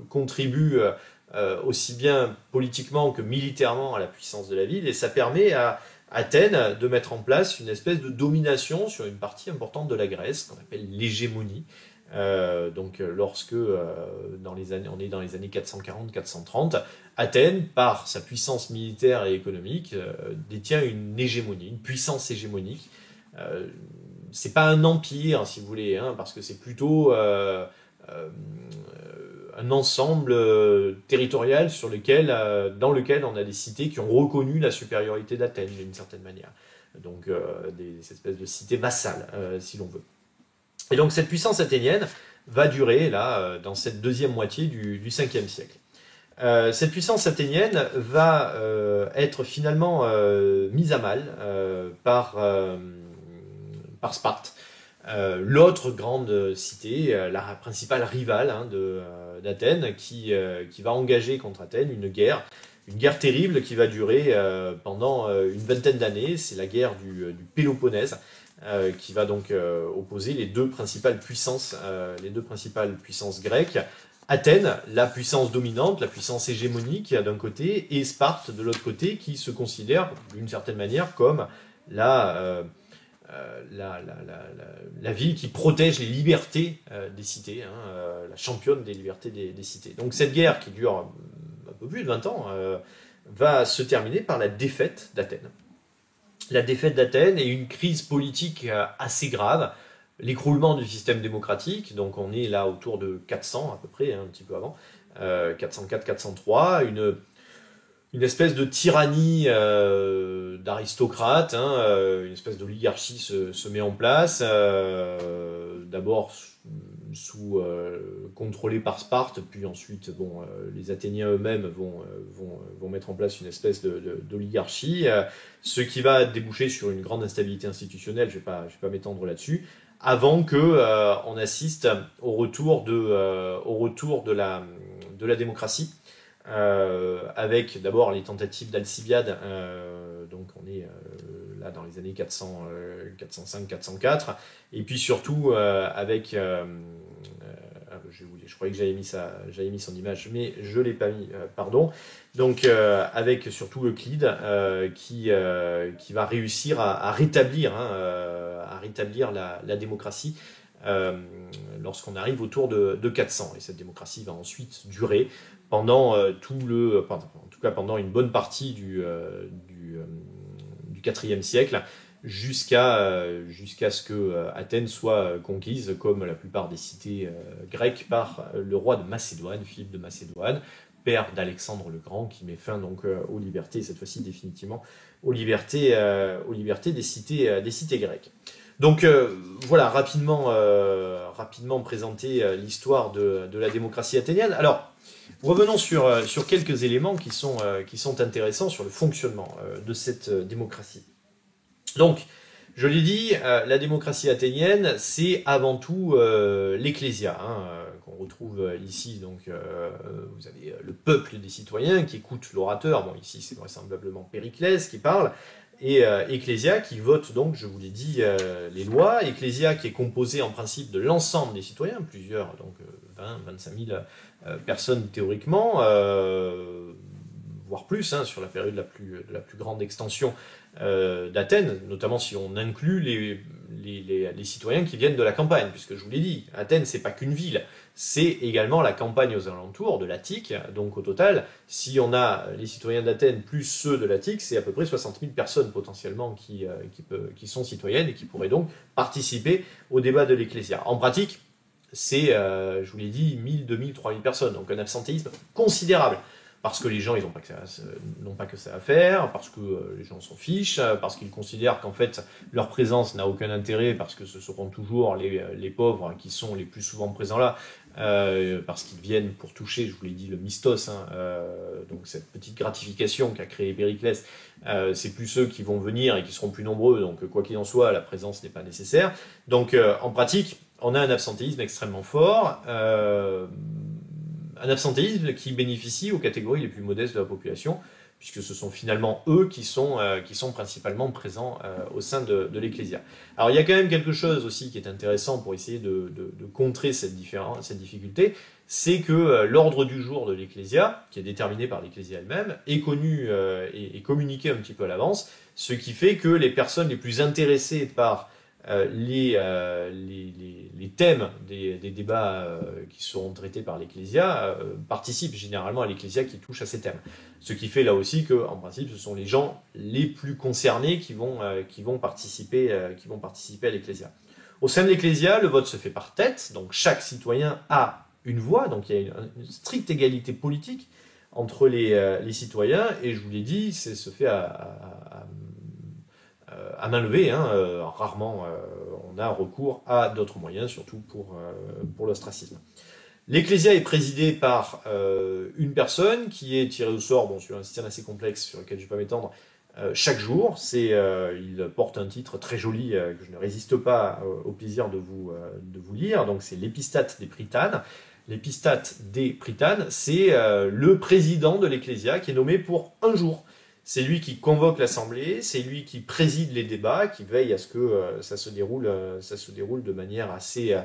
contribue aussi bien politiquement que militairement à la puissance de la ville, et ça permet à Athènes de mettre en place une espèce de domination sur une partie importante de la Grèce, qu'on appelle l'hégémonie. Donc lorsque on est dans les années 440-430, Athènes, par sa puissance militaire et économique, détient une hégémonie, une puissance hégémonique. C'est pas un empire, si vous voulez, hein, parce que c'est plutôt un ensemble territorial dans lequel on a des cités qui ont reconnu la supériorité d'Athènes d'une certaine manière. Donc des espèces de cités vassales, si l'on veut. Et donc cette puissance athénienne va durer là dans cette deuxième moitié du 5e siècle. Cette puissance athénienne va être finalement mise à mal par Sparte. L'autre grande cité, la principale rivale, hein, d'Athènes, qui va engager contre Athènes une guerre terrible qui va durer pendant une vingtaine d'années. C'est la guerre du Péloponnèse, qui va donc opposer les deux principales puissances grecques. Athènes, la puissance dominante, la puissance hégémonique d'un côté, et Sparte de l'autre côté, qui se considère d'une certaine manière comme la ville qui protège les libertés des cités, hein, la championne des libertés des cités. Donc cette guerre, qui dure un peu plus de 20 ans, va se terminer par la défaite d'Athènes. La défaite d'Athènes et une crise politique assez grave, l'écroulement du système démocratique, donc on est là autour de 400 à peu près, hein, un petit peu avant, 404-403, une espèce de tyrannie d'aristocrates, hein, une espèce d'oligarchie se met en place, d'abord contrôlée par Sparte, puis ensuite les Athéniens eux-mêmes vont mettre en place une espèce d'oligarchie, ce qui va déboucher sur une grande instabilité institutionnelle. Je vais pas m'étendre là-dessus, avant que on assiste au retour de la démocratie. Avec d'abord les tentatives d'Alcibiade, donc on est là dans les années 405-404, et puis surtout avec, je croyais que j'avais mis son image, mais je l'ai pas mis, pardon. Donc avec surtout Euclide qui va réussir à rétablir la démocratie. Lorsqu'on arrive autour de 400, et cette démocratie va ensuite durer pendant en tout cas pendant une bonne partie du IVe siècle, jusqu'à ce que Athènes soit conquise, comme la plupart des cités grecques, par le roi de Macédoine, Philippe de Macédoine, père d'Alexandre le Grand, qui met fin donc aux libertés, cette fois-ci définitivement aux libertés des cités grecques. Donc voilà, rapidement présenter l'histoire de la démocratie athénienne. Alors, revenons sur quelques éléments qui sont intéressants sur le fonctionnement de cette démocratie. Donc, je l'ai dit, la démocratie athénienne, c'est avant tout l'Ecclésia, hein, on retrouve ici, donc, vous avez le peuple des citoyens qui écoute l'orateur. Bon, ici, c'est vraisemblablement Périclès qui parle. Et Ecclésia qui vote donc, je vous l'ai dit, les lois. Ecclésia qui est composée en principe de l'ensemble des citoyens, plusieurs, donc 20, 25 000 personnes théoriquement, voire plus, hein, sur la période de la plus grande extension d'Athènes, notamment si on inclut les citoyens qui viennent de la campagne, puisque je vous l'ai dit, Athènes, c'est pas qu'une ville, c'est également la campagne aux alentours de l'Attique. Donc au total, si on a les citoyens d'Athènes plus ceux de l'Attique, c'est à peu près 60 000 personnes potentiellement qui sont citoyennes et qui pourraient donc participer au débat de l'Ecclésia. En pratique, c'est, je vous l'ai dit, 1000, 2000, 3000 personnes, donc un absentéisme considérable. Parce que les gens, ils n'ont pas que ça à faire, parce que les gens s'en fichent, parce qu'ils considèrent qu'en fait, leur présence n'a aucun intérêt, parce que ce seront toujours les pauvres qui sont les plus souvent présents là, parce qu'ils viennent pour toucher, je vous l'ai dit, le mistos, hein, donc cette petite gratification qu'a créé Périclès, c'est plus ceux qui vont venir et qui seront plus nombreux, donc quoi qu'il en soit, la présence n'est pas nécessaire. Donc en pratique, on a un absentéisme extrêmement fort, un absentéisme qui bénéficie aux catégories les plus modestes de la population, puisque ce sont finalement eux qui sont principalement présents au sein de l'Ecclésia. Alors il y a quand même quelque chose aussi qui est intéressant pour essayer de contrer cette difficulté, c'est que l'ordre du jour de l'Ecclésia, qui est déterminé par l'Ecclésia elle-même, est connu et communiqué un petit peu à l'avance, ce qui fait que les personnes les plus intéressées par les thèmes des débats qui seront traités par l'Ecclésia participent généralement à l'Ecclésia qui touche à ces thèmes. Ce qui fait là aussi que, en principe, ce sont les gens les plus concernés qui vont participer à l'Ecclésia. Au sein de l'Ecclésia, le vote se fait par tête, donc chaque citoyen a une voix, donc il y a une stricte égalité politique entre les citoyens, et je vous l'ai dit, se fait à main levée, hein, rarement on a recours à d'autres moyens, surtout pour l'ostracisme. L'Ecclésia est présidée par une personne qui est tirée au sort, bon, sur un système assez complexe sur lequel je ne vais pas m'étendre, chaque jour. Il porte un titre très joli que je ne résiste pas au plaisir de vous lire, donc c'est l'épistate des Prytanes. L'épistate des Prytanes, c'est le président de l'Ecclésia qui est nommé pour un jour. C'est lui qui convoque l'Assemblée, c'est lui qui préside les débats, qui veille à ce que ça se déroule de manière assez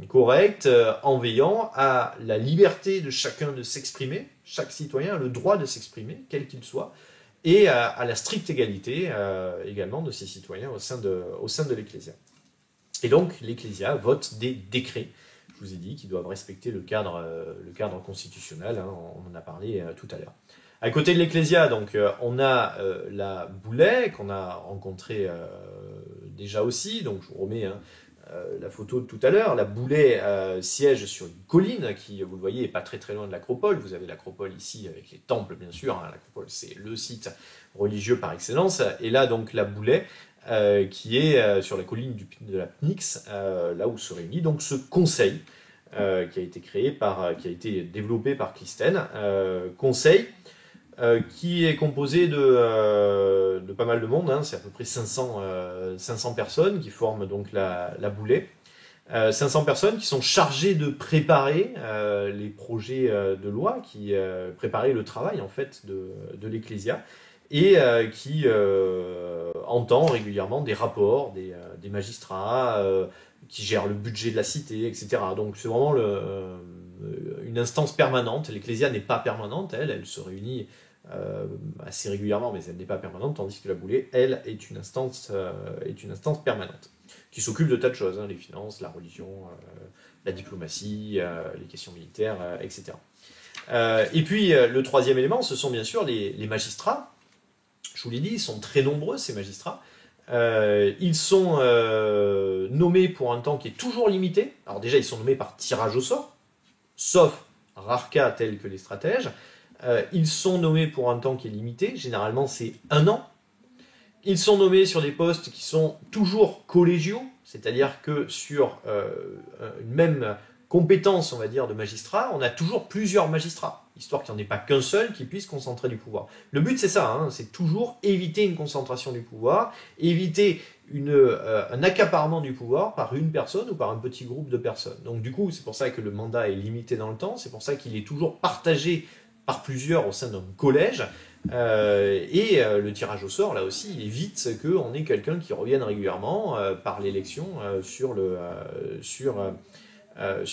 correcte, en veillant à la liberté de chacun de s'exprimer, chaque citoyen a le droit de s'exprimer, quel qu'il soit, et à la stricte égalité également de ses citoyens au sein de l'Ecclésia. Et donc l'Ecclésia vote des décrets, je vous ai dit, qui doivent respecter le cadre constitutionnel, hein, on en a parlé tout à l'heure. À côté de l'Ecclésia, donc, on a la Boulay, qu'on a rencontrée déjà aussi, donc je vous remets la photo de tout à l'heure. La Boulay siège sur une colline qui, vous le voyez, n'est pas très très loin de l'Acropole. Vous avez l'Acropole ici avec les temples, bien sûr, hein. L'Acropole, c'est le site religieux par excellence. Et là, donc, la Boulay, qui est sur la colline de la Pnyx, là où se réunit donc ce conseil, qui a été développé par Clisthène, conseil qui est composé de pas mal de monde, hein, c'est à peu près 500 personnes qui forment donc la Boulay. 500 personnes qui sont chargées de préparer les projets de loi, qui préparer le travail en fait de l'Ecclésia, et qui entend régulièrement des rapports des magistrats, qui gèrent le budget de la cité, etc. Donc c'est vraiment une instance permanente. L'Ecclésia n'est pas permanente, elle se réunit assez régulièrement, mais elle n'est pas permanente, tandis que la Boulay, elle, est une instance permanente, qui s'occupe de tas de choses, hein, les finances, la religion, la diplomatie, les questions militaires, etc. Et puis, le troisième élément, ce sont bien sûr les magistrats. Je vous l'ai dit, ils sont très nombreux, ces magistrats. Ils sont nommés pour un temps qui est toujours limité. Alors déjà, ils sont nommés par tirage au sort, sauf rares cas tels que les stratèges. Ils sont nommés pour un temps qui est limité, généralement c'est 1 an. Ils sont nommés sur des postes qui sont toujours collégiaux, c'est-à-dire que sur une même compétence, on va dire, de magistrat, on a toujours plusieurs magistrats, histoire qu'il n'y en ait pas qu'un seul qui puisse concentrer du pouvoir. Le but c'est ça, hein, c'est toujours éviter une concentration du pouvoir, éviter un accaparement du pouvoir par une personne ou par un petit groupe de personnes. Donc du coup, c'est pour ça que le mandat est limité dans le temps, c'est pour ça qu'il est toujours partagé par plusieurs au sein d'un collège, le tirage au sort, là aussi, il évite qu'on ait quelqu'un qui revienne régulièrement par l'élection sur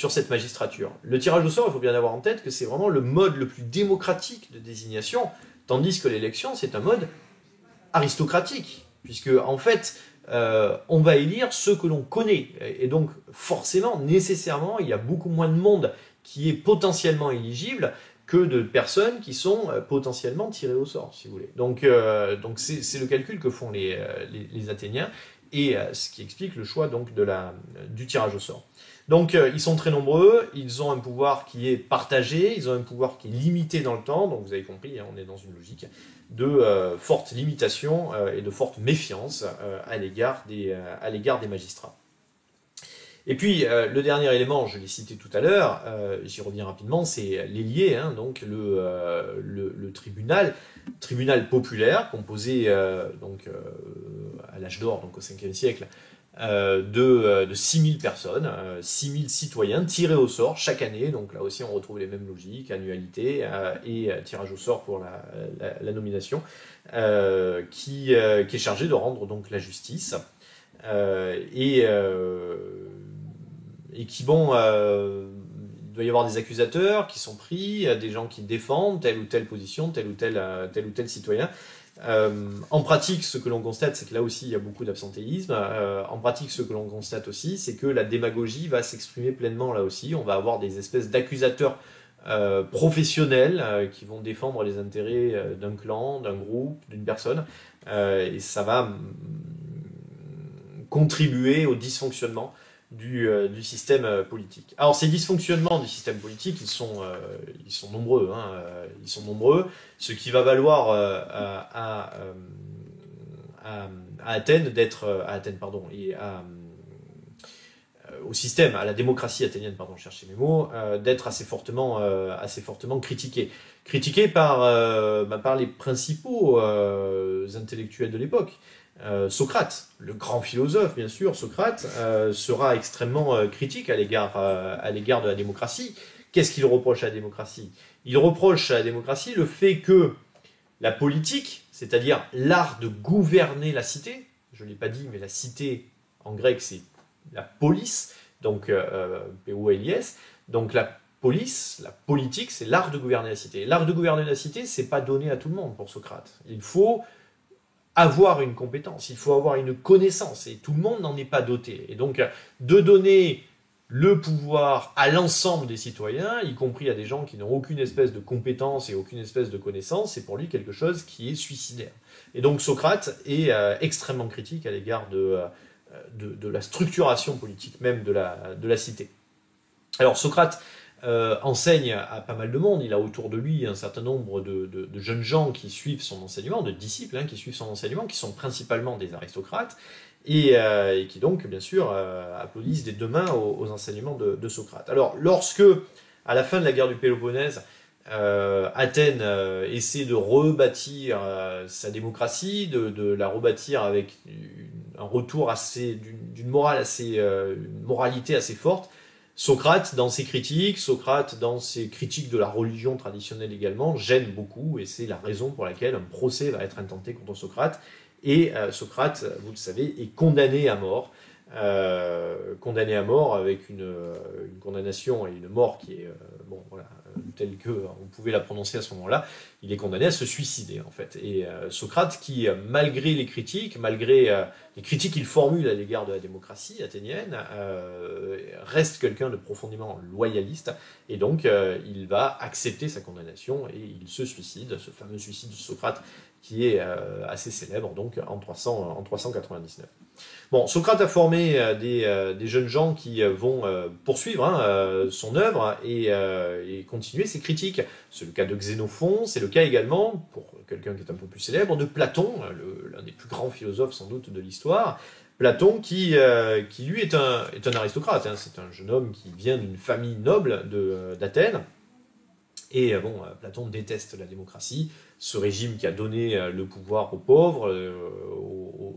cette magistrature. Le tirage au sort, il faut bien avoir en tête que c'est vraiment le mode le plus démocratique de désignation, tandis que l'élection, c'est un mode aristocratique, puisque en fait, on va élire ceux que l'on connaît, et donc forcément, nécessairement, il y a beaucoup moins de monde qui est potentiellement éligible que de personnes qui sont potentiellement tirées au sort, si vous voulez. Donc c'est le calcul que font les Athéniens, et ce qui explique le choix donc du tirage au sort. Donc ils sont très nombreux, ils ont un pouvoir qui est partagé, ils ont un pouvoir qui est limité dans le temps, donc vous avez compris, hein, on est dans une logique de forte limitation et de forte méfiance à l'égard des magistrats. Et puis, le dernier élément, je l'ai cité tout à l'heure, j'y reviens rapidement, c'est l'ailier, hein, donc le tribunal populaire, composé à l'âge d'or, donc au 5e siècle, de 6000 personnes, 6000 citoyens tirés au sort chaque année, donc là aussi on retrouve les mêmes logiques, annualité et tirage au sort pour la nomination, qui est chargé de rendre donc la justice. Et qui, bon, il doit y avoir des accusateurs qui sont pris, des gens qui défendent telle ou telle position, tel ou tel citoyen. En pratique, ce que l'on constate, c'est que là aussi, il y a beaucoup d'absentéisme. En pratique, ce que l'on constate aussi, c'est que la démagogie va s'exprimer pleinement là aussi. On va avoir des espèces d'accusateurs professionnels qui vont défendre les intérêts d'un clan, d'un groupe, d'une personne. Et ça va contribuer au dysfonctionnement du système politique. Alors ces dysfonctionnements du système politique, ils sont nombreux, hein, ils sont nombreux, ce qui va valoir à Athènes au système, à la démocratie athénienne, pardon, je cherchais mes mots, d'être assez fortement critiqué. Critiqué par les principaux intellectuels de l'époque. Socrate, le grand philosophe, bien sûr, Socrate, sera extrêmement critique à l'égard de la démocratie. Qu'est-ce qu'il reproche à la démocratie? Il reproche à la démocratie le fait que la politique, c'est-à-dire l'art de gouverner la cité, je ne l'ai pas dit, mais la cité, en grec, c'est la polis, donc P-O-L-I-S, donc la politique, c'est l'art de gouverner la cité. L'art de gouverner la cité, c'est pas donné à tout le monde pour Socrate. Il faut avoir une compétence, il faut avoir une connaissance, et tout le monde n'en est pas doté. Et donc, de donner le pouvoir à l'ensemble des citoyens, y compris à des gens qui n'ont aucune espèce de compétence et aucune espèce de connaissance, c'est pour lui quelque chose qui est suicidaire. Et donc Socrate est extrêmement critique à l'égard de la structuration politique même de la cité. Alors Socrate enseigne à pas mal de monde, il a autour de lui un certain nombre de jeunes gens qui suivent son enseignement, de disciples qui suivent son enseignement, qui sont principalement des aristocrates, et qui donc, bien sûr, applaudissent des deux mains aux enseignements de Socrate. Alors, lorsque, à la fin de la guerre du Péloponnèse, Athènes essaie de rebâtir sa démocratie, de la rebâtir avec un retour d'une moralité assez forte, Socrate, dans ses critiques de la religion traditionnelle également, gêne beaucoup, et c'est la raison pour laquelle un procès va être intenté contre Socrate. Et Socrate, vous le savez, est condamné à mort avec une condamnation et une mort qui est telle que on pouvait la prononcer à ce moment-là. Il est condamné à se suicider en fait. Et Socrate, qui malgré les critiques qu'il formule à l'égard de la démocratie athénienne, reste quelqu'un de profondément loyaliste, et donc il va accepter sa condamnation et il se suicide, ce fameux suicide de Socrate qui est assez célèbre, donc en 399. Bon, Socrate a formé des jeunes gens qui vont poursuivre son œuvre et continuer ses critiques. C'est le cas de Xénophon, c'est le cas également, pour quelqu'un qui est un peu plus célèbre, de Platon, l'un des plus grands philosophes sans doute de l'histoire. Platon qui lui est un aristocrate, c'est un jeune homme qui vient d'une famille noble d'Athènes. Et Platon déteste la démocratie, ce régime qui a donné le pouvoir aux pauvres,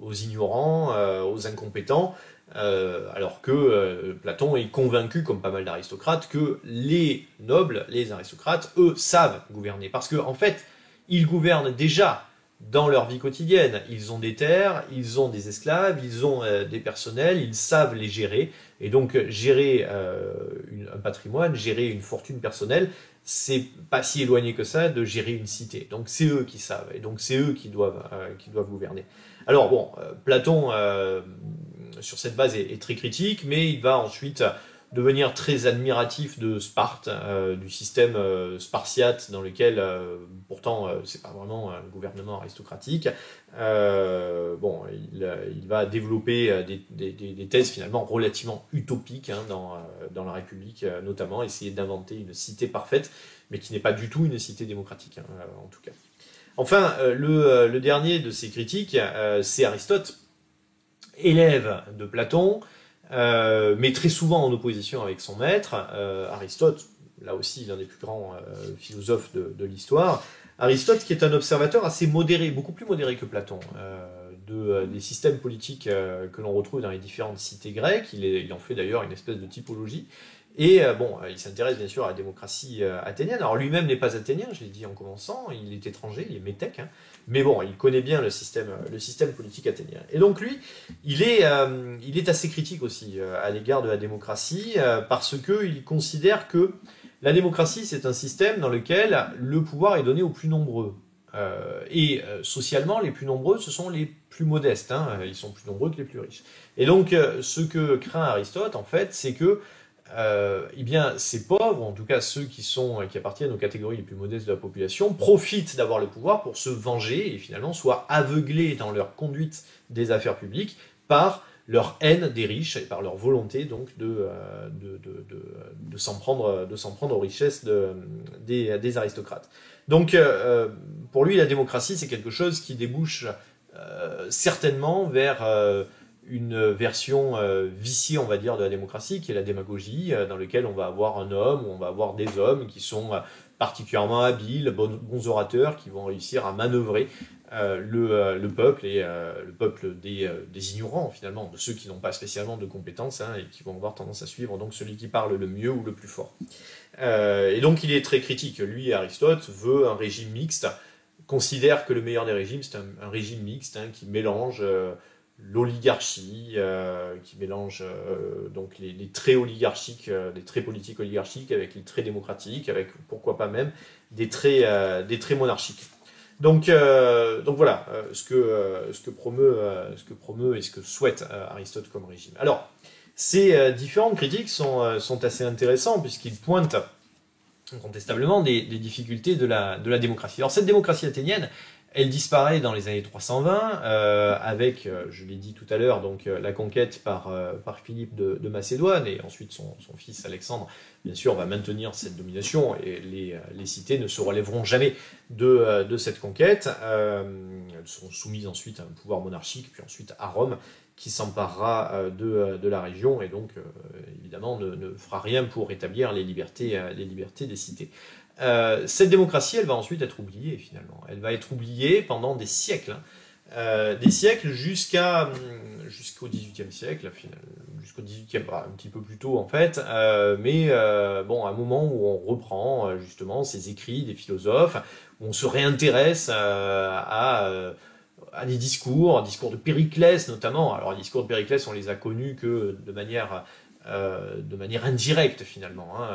aux aux ignorants, aux incompétents, alors que Platon est convaincu, comme pas mal d'aristocrates, que les nobles, les aristocrates, eux, savent gouverner. Parce que, en fait, ils gouvernent déjà dans leur vie quotidienne. Ils ont des terres, ils ont des esclaves, ils ont des personnels, ils savent les gérer. Et donc, gérer un patrimoine, gérer une fortune personnelle, c'est pas si éloigné que ça de gérer une cité. Donc, c'est eux qui savent. Et donc, c'est eux qui doivent gouverner. Alors, bon, Platon, sur cette base, est très critique, mais il va ensuite devenir très admiratif de Sparte, du système spartiate dans lequel, pourtant, c'est pas vraiment un gouvernement aristocratique. Bon, il va développer des thèses finalement relativement utopiques hein, dans la République, notamment essayer d'inventer une cité parfaite, mais qui n'est pas du tout une cité démocratique, hein, en tout cas. Enfin, le dernier de ces critiques, c'est Aristote, élève de Platon, mais très souvent en opposition avec son maître, Aristote, là aussi l'un des plus grands philosophes de l'histoire. Aristote qui est un observateur assez modéré, beaucoup plus modéré que Platon, des systèmes politiques que l'on retrouve dans les différentes cités grecques. Il en fait d'ailleurs une espèce de typologie. Et bon, il s'intéresse bien sûr à la démocratie athénienne. Alors lui-même n'est pas athénien, je l'ai dit en commençant, il est étranger, il est métèque, hein. Mais bon, il connaît bien le système politique athénien. Et donc lui, il est assez critique aussi à l'égard de la démocratie, parce qu'il considère que la démocratie, c'est un système dans lequel le pouvoir est donné aux plus nombreux. Socialement, les plus nombreux, ce sont les plus modestes, hein. Ils sont plus nombreux que les plus riches. Et donc, ce que craint Aristote, en fait, c'est que eh bien, ces pauvres, en tout cas ceux qui appartiennent aux catégories les plus modestes de la population, profitent d'avoir le pouvoir pour se venger et finalement soient aveuglés dans leur conduite des affaires publiques par leur haine des riches et par leur volonté donc de s'en prendre aux richesses des aristocrates. Donc, pour lui, la démocratie, c'est quelque chose qui débouche certainement vers une version viciée, on va dire, de la démocratie, qui est la démagogie, dans laquelle on va avoir un homme, ou on va avoir des hommes qui sont particulièrement habiles, bons orateurs, qui vont réussir à manœuvrer le peuple, et le peuple des ignorants, finalement, de ceux qui n'ont pas spécialement de compétences, hein, et qui vont avoir tendance à suivre donc celui qui parle le mieux ou le plus fort. Et donc il est très critique. Lui, Aristote, veut un régime mixte, considère que le meilleur des régimes, c'est un régime mixte hein, qui mélange l'oligarchie, qui mélange donc les traits oligarchiques, des traits politiques oligarchiques avec les traits démocratiques, avec pourquoi pas même des traits monarchiques. Donc voilà ce que promeut et ce que souhaite Aristote comme régime. Alors, ces différentes critiques sont assez intéressantes puisqu'ils pointent incontestablement des difficultés de la démocratie. Alors cette démocratie athénienne, elle disparaît dans les années 320 avec, je l'ai dit tout à l'heure, donc la conquête par Philippe de Macédoine et ensuite son fils Alexandre, bien sûr, va maintenir cette domination et les cités ne se relèveront jamais de cette conquête. Elles seront soumises ensuite à un pouvoir monarchique, puis ensuite à Rome, qui s'emparera de la région et donc évidemment ne fera rien pour rétablir les libertés des cités. Cette démocratie, elle va ensuite être oubliée finalement. Elle va être oubliée pendant des siècles, jusqu'au XVIIIe siècle, jusqu'au XVIIIe, un petit peu plus tôt en fait, mais bon, à un moment où on reprend justement ces écrits des philosophes, où on se réintéresse à des discours de Périclès notamment. Alors les discours de Périclès, on les a connus que de manière indirecte finalement, hein,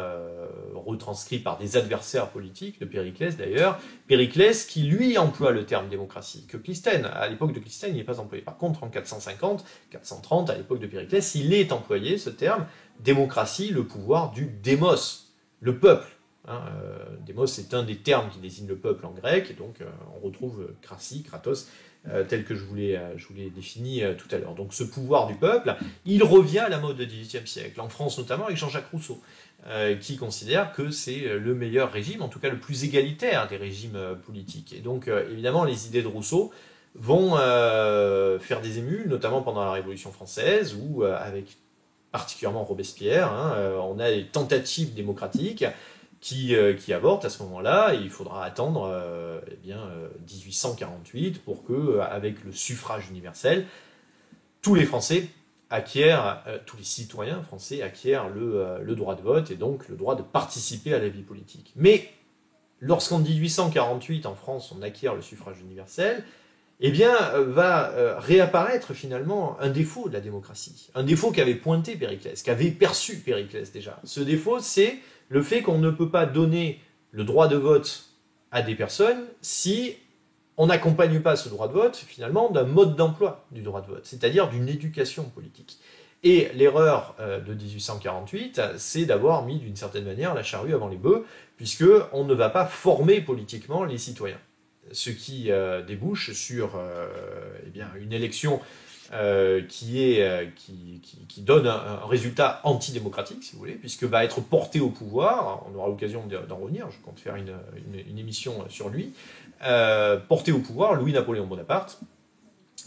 retranscrit par des adversaires politiques de Périclès d'ailleurs. Périclès qui lui emploie le terme démocratie, que Clisthène, à l'époque de Clisthène, il n'est pas employé. Par contre, en 450, 430, à l'époque de Périclès, il est employé ce terme, démocratie, le pouvoir du démos, le peuple. Hein, démos, c'est un des termes qui désigne le peuple en grec, et donc on retrouve krasi, kratos, tel que je vous l'ai défini tout à l'heure. Donc ce pouvoir du peuple, il revient à la mode du XVIIIe siècle, en France notamment avec Jean-Jacques Rousseau, qui considère que c'est le meilleur régime, en tout cas le plus égalitaire des régimes politiques. Et donc évidemment les idées de Rousseau vont faire des émules, notamment pendant la Révolution française, où avec particulièrement Robespierre, hein, on a des tentatives démocratiques qui avortent à ce moment-là, et il faudra attendre 1848 pour que, avec le suffrage universel, tous les Français acquièrent, tous les citoyens français acquièrent le droit de vote et donc le droit de participer à la vie politique. Mais lorsqu'en 1848, en France, on acquiert le suffrage universel, eh bien, va réapparaître finalement un défaut de la démocratie. Un défaut qu'avait pointé Périclès, qu'avait perçu Périclès déjà. Ce défaut, c'est le fait qu'on ne peut pas donner le droit de vote à des personnes si on n'accompagne pas ce droit de vote, finalement, d'un mode d'emploi du droit de vote, c'est-à-dire d'une éducation politique. Et l'erreur de 1848, c'est d'avoir mis d'une certaine manière la charrue avant les bœufs, puisqu'on ne va pas former politiquement les citoyens. Ce qui débouche sur eh bien, une élection qui donne un résultat antidémocratique, si vous voulez, puisque va être porté au pouvoir, on aura l'occasion d'en revenir, je compte faire une émission sur lui, porté au pouvoir Louis-Napoléon Bonaparte,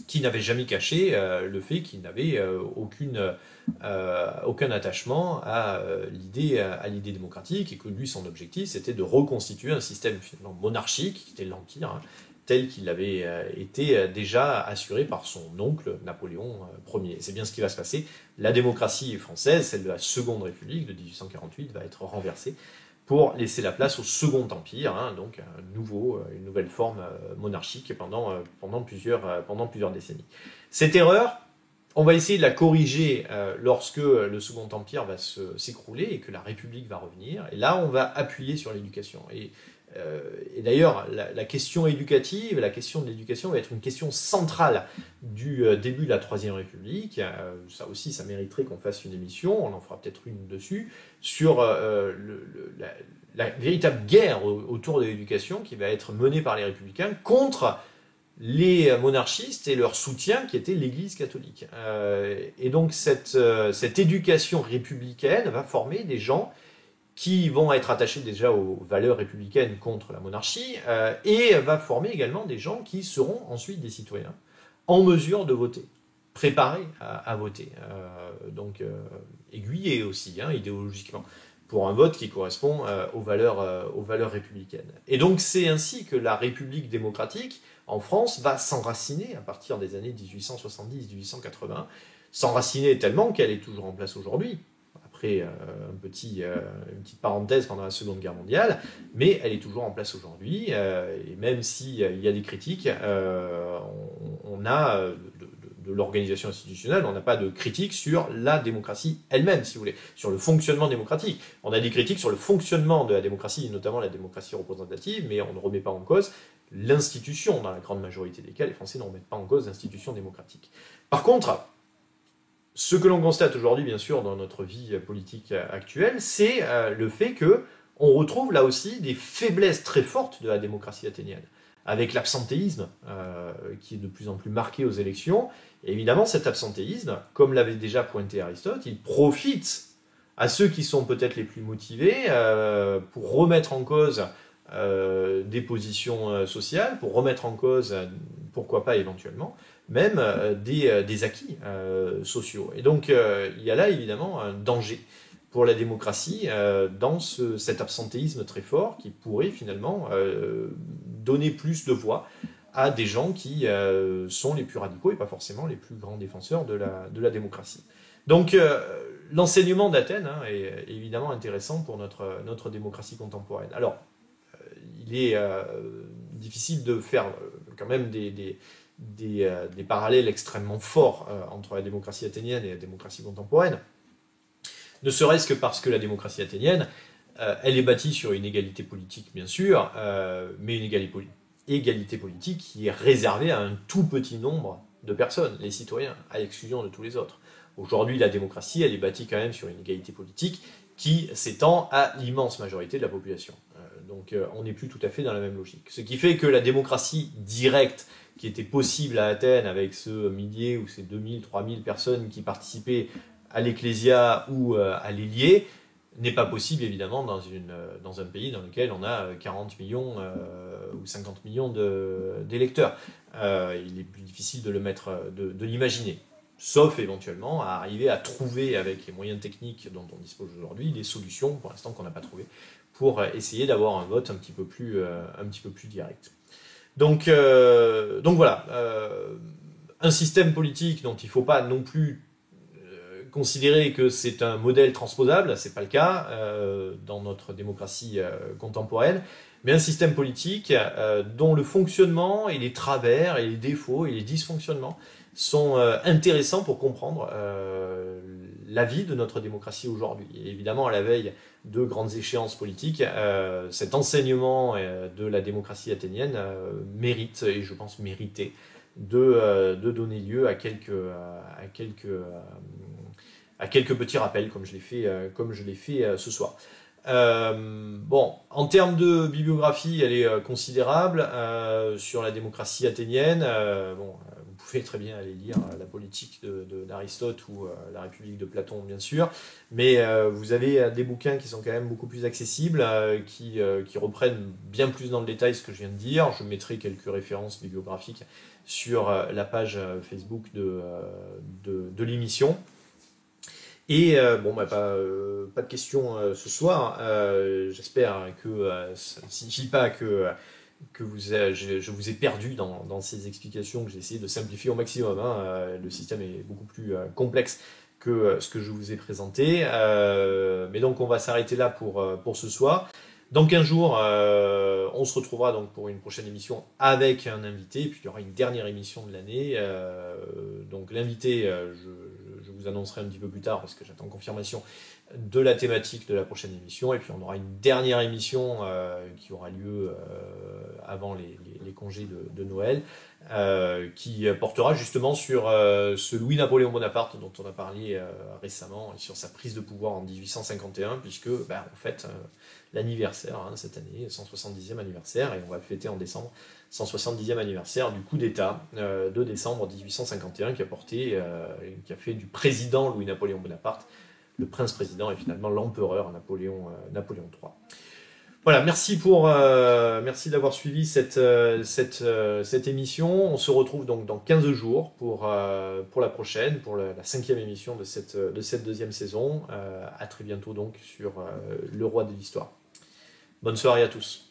qui n'avait jamais caché le fait qu'il n'avait aucun attachement à l'idée démocratique, et que lui, son objectif, c'était de reconstituer un système finalement monarchique, qui était l'Empire, hein, tel qu'il avait été déjà assuré par son oncle Napoléon Ier. C'est bien ce qui va se passer. La démocratie française, celle de la Seconde République de 1848, va être renversée pour laisser la place au Second Empire, hein, donc une nouvelle forme monarchique pendant plusieurs décennies. Cette erreur, on va essayer de la corriger lorsque le Second Empire va s'écrouler et que la République va revenir. Et là, on va appuyer sur l'éducation. Et d'ailleurs, la question éducative, la question de l'éducation va être une question centrale du début de la Troisième République. Ça aussi, ça mériterait qu'on fasse une émission, on en fera peut-être une dessus, sur la véritable guerre autour de l'éducation qui va être menée par les républicains contre les monarchistes et leur soutien qui était l'Église catholique. Et donc cette éducation républicaine va former des gens qui vont être attachés déjà aux valeurs républicaines contre la monarchie, et va former également des gens qui seront ensuite des citoyens en mesure de voter, préparés à voter, donc aiguillés aussi, hein, idéologiquement, pour un vote qui correspond aux valeurs républicaines. Et donc c'est ainsi que la République démocratique en France va s'enraciner à partir des années 1870-1880, s'enraciner tellement qu'elle est toujours en place aujourd'hui. Après une petite parenthèse pendant la Seconde Guerre mondiale, mais elle est toujours en place aujourd'hui, et même s'il y a des critiques, on a de l'organisation institutionnelle, on n'a pas de critiques sur la démocratie elle-même, si vous voulez, sur le fonctionnement démocratique. On a des critiques sur le fonctionnement de la démocratie, notamment la démocratie représentative, mais on ne remet pas en cause l'institution, dans la grande majorité des cas, les Français ne remettent pas en cause l'institution démocratique. Par contre, ce que l'on constate aujourd'hui, bien sûr, dans notre vie politique actuelle, c'est le fait qu'on retrouve là aussi des faiblesses très fortes de la démocratie athénienne, avec l'absentéisme qui est de plus en plus marqué aux élections. Et évidemment, cet absentéisme, comme l'avait déjà pointé Aristote, il profite à ceux qui sont peut-être les plus motivés pour remettre en cause des positions sociales, pour remettre en cause, pourquoi pas éventuellement, même des acquis sociaux. Et donc, il y a là évidemment un danger pour la démocratie dans cet absentéisme très fort qui pourrait finalement donner plus de voix à des gens qui sont les plus radicaux et pas forcément les plus grands défenseurs de la démocratie. Donc, l'enseignement d'Athènes est évidemment intéressant pour notre démocratie contemporaine. Alors, il est difficile de faire quand même des parallèles extrêmement forts entre la démocratie athénienne et la démocratie contemporaine, ne serait-ce que parce que la démocratie athénienne, elle est bâtie sur une égalité politique, bien sûr, mais une égalité politique qui est réservée à un tout petit nombre de personnes, les citoyens, à l'exclusion de tous les autres. Aujourd'hui, la démocratie, elle est bâtie quand même sur une égalité politique qui s'étend à l'immense majorité de la population. Donc on n'est plus tout à fait dans la même logique. Ce qui fait que la démocratie directe, qui était possible à Athènes avec ce millier ou ces 2000, 3000 personnes qui participaient à l'Ecclésia ou à l'Héliée, n'est pas possible évidemment dans un pays dans lequel on a 40 millions ou 50 millions d'électeurs. Il est plus difficile de l'imaginer, sauf éventuellement à arriver à trouver avec les moyens techniques dont on dispose aujourd'hui des solutions, pour l'instant qu'on n'a pas trouvées, pour essayer d'avoir un vote un petit peu plus direct. Donc voilà. un système politique dont il ne faut pas non plus considérer que c'est un modèle transposable, c'est pas le cas dans notre démocratie contemporaine, mais un système politique dont le fonctionnement et les travers et les défauts et les dysfonctionnements sont intéressants pour comprendre la vie de notre démocratie aujourd'hui. Et évidemment, à la veille de grandes échéances politiques, cet enseignement de la démocratie athénienne mérite, et je pense mériter, de donner lieu à quelques petits rappels, comme je l'ai fait ce soir. Bon, en termes de bibliographie, elle est considérable sur la démocratie athénienne. Bon, vous pouvez très bien aller lire la politique d'Aristote ou la République de Platon, bien sûr, mais vous avez des bouquins qui sont quand même beaucoup plus accessibles, qui reprennent bien plus dans le détail ce que je viens de dire. Je mettrai quelques références bibliographiques sur la page Facebook de l'émission. Et bon, bah, pas de questions ce soir. J'espère que ça ne signifie pas que je vous ai perdu dans ces explications, que j'ai essayé de simplifier au maximum. Le système est beaucoup plus complexe que ce que je vous ai présenté. Mais donc, on va s'arrêter là pour ce soir. Dans 15 jours, on se retrouvera donc pour une prochaine émission avec un invité, et puis il y aura une dernière émission de l'année. Donc l'invité, je vous annoncerai un petit peu plus tard parce que j'attends confirmation de la thématique de la prochaine émission, et puis on aura une dernière émission qui aura lieu avant les congés de Noël, qui portera justement sur ce Louis-Napoléon Bonaparte dont on a parlé récemment, et sur sa prise de pouvoir en 1851, puisque en fait l'anniversaire cette année, 170e anniversaire, et on va le fêter en décembre, 170e anniversaire du coup d'État de décembre 1851 qui a fait du président Louis-Napoléon Bonaparte le prince-président et finalement l'empereur Napoléon III. Voilà, merci d'avoir suivi cette émission. On se retrouve donc dans 15 jours pour la prochaine, pour la 5e émission de cette deuxième saison. À très bientôt donc sur Le Roi de l'Histoire. Bonne soirée à tous.